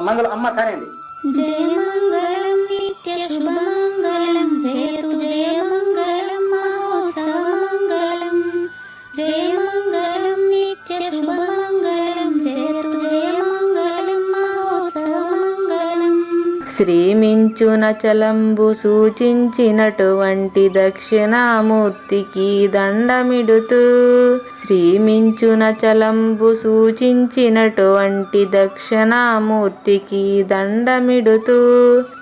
C: మంగళం అమ్మ కానండి.
F: జయ మంగళం నిత్య శుభమంగళం, జయతు జయ మంగళం మహోత్సవ మంగళం. జయ మంగళం నిత్య శుభమంగళం, జయతు జయ మంగళం మహోత్సవ మంగళం.
E: శ్రీమించున చలంబు సూచించినటువంటి దక్షిణామూర్తికి దండమిడుతూ, శ్రీమించున చలంబు సూచించినటువంటి దక్షిణామూర్తికి దండమిడుతూ,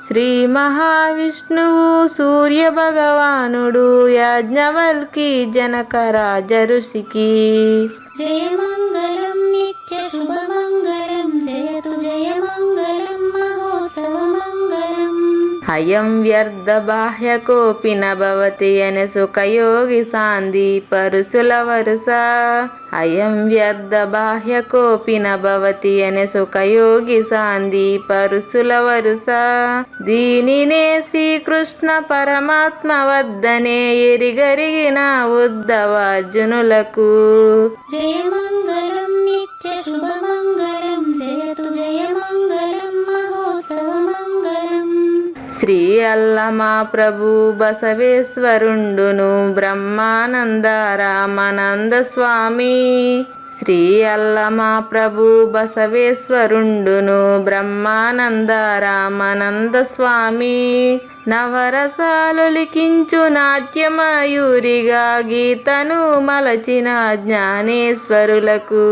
E: శ్రీ మహావిష్ణువు సూర్య భగవానుడు యాజ్ఞవల్కి జనక రాజఋషికి.
F: జయ మంగళం నిత్య శుభమంగళం, జయతు జయ మంగళం మహోత్సవ మంగళం.
E: అయం వ్యర్థ బాహ్య కోపిన భవతి అనే సుఖయోగి సాంది పరుసుల వరుస. అయం వ్యర్థ బాహ్య కోపిన భవతి అనే సుఖయోగి సాంది పరుసుల వరుస. దీనినే శ్రీకృష్ణ పరమాత్మ వద్దనే ఎరిగరిగిన ఉద్ధవార్జునులకు.
F: జయ మంగళం నిత్య శుభమంగళం, జయతు జయ మంగళం మహోత్సవ మంగళం.
E: శ్రీ అల్లమా ప్రభు బసవేశ్వరుండును బ్రహ్మానంద రామానంద స్వామి. శ్రీ అల్లమా ప్రభు బసవేశ్వరుండును బ్రహ్మానంద రామానంద స్వామి. నవరసాలు లిఖించు నాట్యమయూరిగా గీతను మలచిన జ్ఞానేశ్వరులకు.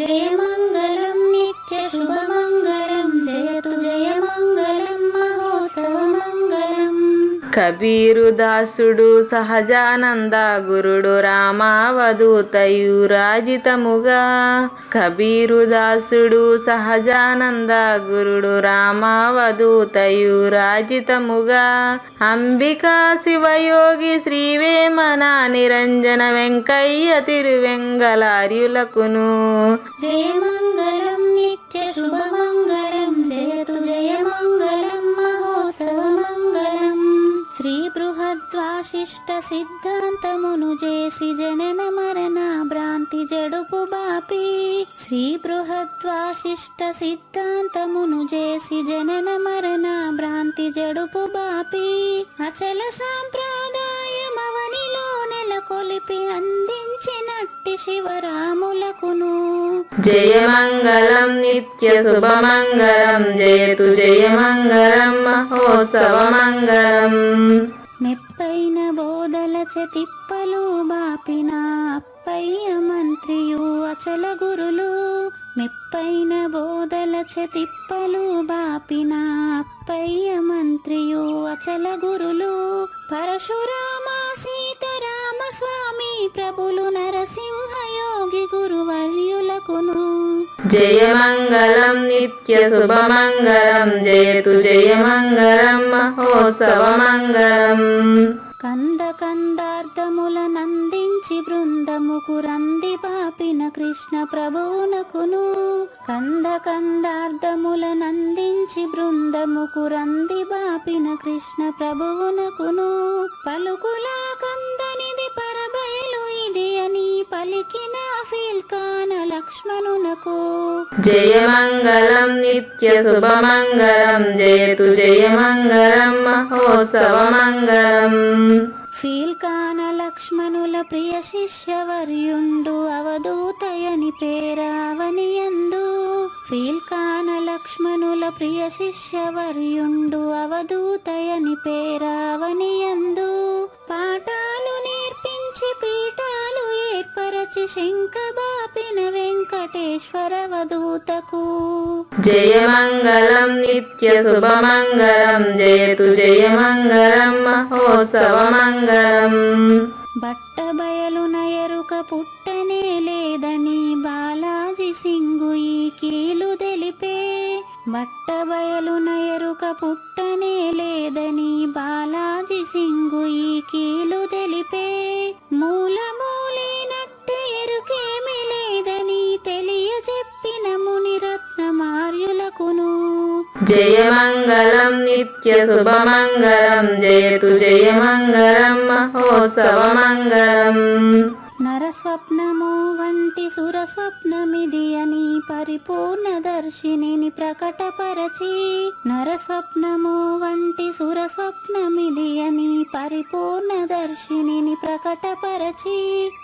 F: జయ మంగళం నిత్య శుభమంగళం, జయతు జయ మంగళం మహోత్సవ మంగళం.
E: కబీరు దాసుడు సహజానంద గురుడు రామావధూతయు రాజితముగా. కబీరు దాసుడు సహజానంద గురుడు రామావధూతయు రాజితముగా. అంబికా శివయోగి శ్రీవేమన నిరంజన వెంకయ్య తిరువెంగళార్యులకును.
F: జయ మంగళం నిత్య శుభమంగళం, జయతు జయ మంగళం మహోత్సవ మంగళం. శ్రీ బృహద్వాశిష్ట సిద్ధాంతమును చేసి జనన మరణ భ్రాంతి జడుపు బాపి. శ్రీ బృహద్వాశిష్ట సిద్ధాంతమును చేసి జనన మరణ భ్రాంతి జడుపు బాపి. అచల సాంప్రదాయమవనిలో నెలకొలిపి అందించినట్టి శివరాములకును.
E: జయ మంగళం నిత్య శుభమంగళం, జయతు జయ మంగళం మహోత్సవ మంగళం.
F: మెప్పైన బోధల తిప్పలు బాపిన అప్పయ్య మంత్రియు అచల గురులు. మెప్పైన బోధల తిప్పలు బాపిన అప్పయ్య మంత్రియు అచల గురులు. పరశురామ సీతారామ స్వామి ప్రభులు నరసింహయోగి గురువర్యులకును.
E: జయ మంగళం నిత్య శుభమంగళం, జయతు జయ మంగళం మహోత్సవ మంగళం.
F: కంద కందార్థముల నందించి బృందముకు రంది పాపిన కృష్ణ ప్రభువునకును. కంద కందార్థముల నందించి బృందముకు రంది బాపిన కృష్ణ ప్రభువునకును. పలుకులా కందనిది పరబయలు ఇది అని పలికిన ఫీల్కాన లక్ష్మణునకు.
E: జయ మంగళం నిత్య శుభమంగళం, జయతు జయ మంగళం మహోత్సవ మంగళం.
F: ఫీల్కాన లక్ష్మణుల ప్రియ శిష్యవర్యుండు అవధూతయని పేరావనియందు ఫీల్కాన లక్ష్మణుల ప్రియ శిష్యవర్యుండు అవధూతయని పేరావనియందు పాఠాలు నేర్పించి పీఠాలు ఏర్పరచి శంఖబాపిన వెంకటేశ్వర అవధూతకు
E: జయమంగళం నిత్య శుభమంగళం జయతు జయమంగళం మహోత్సవమంగళం.
F: బట్టబయలున ఎరుక పుట్టనే లేదని బాలాజీ సింగు ఈ కీలు తెలిపే బట్టబయలున ఎరుక పుట్టనే లేదని బాలాజీ సింగు ఈ కీలు తెలిపే మూలమూలేనట్టు ఎరుకేమి లేదని తెలియజెప్పిన మునిరత్నమార్యులకును
E: జయమంగళం నిత్య శుభమంగళం జయతు జయమంగళం మహోత్సవమంగళం.
F: నరస్వప్నము వంటి సురస్వప్నమిది అని పరిపూర్ణ దర్శినిని ప్రకటపరచి నరస్వప్నము వంటి సురస్వప్నమిది అని పరిపూర్ణ దర్శినిని ప్రకటపరచి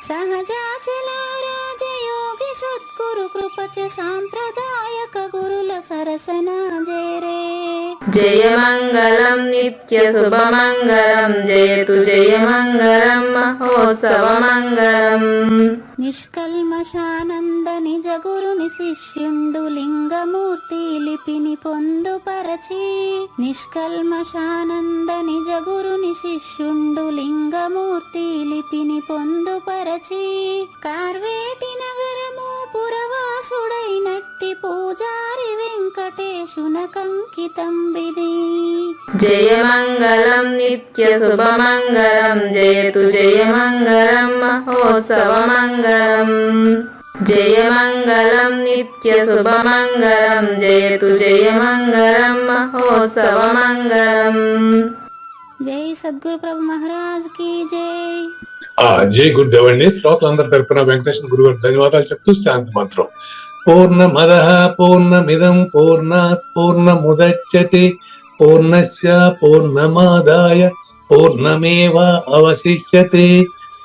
F: సహజాచల రాజయోగి సద్గురు కృపచ సాంప్రదాయక గురుల సరసన జేరే
E: జయమంగళం నిత్య శుభమంగళం జయతు జయమంగళం మహోత్సవమంగళం.
F: నిష్కల్మషానంద నిజ గురుని శిష్యుండు లింగమూర్తి లిపిని పొందుపరచి నిష్కల్మషానంద నిజ గురుని శిష్యుండు లింగమూర్తి లిపిని పొందుపరచి కార్వేటి నగరము పురవాసుడైనట్టి పూజారి వెంకటేశునకంకితం విధి
E: జయమంగళం నిత్య శుభమంగళం జయతు జయమంగళం మహోత్సవమంగళం. జయమంగళం నిత్య శుభమంగళం జయతు జయమంగళం మహోత్సవమంగళం.
F: జై సద్గురు ప్రభు మహారాజ్ కి జై.
B: జై గురుదేవ్ అండి. శ్రోతలందరి తరపున వెంకటేశ్వర గురువు గారు ధన్యవాదాలు చెప్తూ శాంతి మంత్రం. పూర్ణమద పూర్ణమిదం పూర్ణాత్ పూర్ణముదచ్యతే పూర్ణస్య పూర్ణమాదాయ పూర్ణమేవ అవశిష్యతే.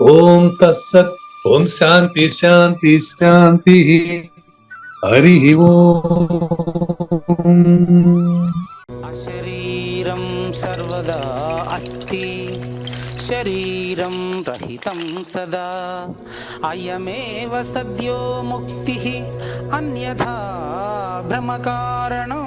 B: ఓం తత్సత్. ఓం శాంతి శాంతి శాంతి. హరి ఓం.
D: అశరీరం సర్వదా అస్తి శరీరం రహితం సదా అయమేవ సద్యో ముక్తి అన్యథా భ్రమకారణో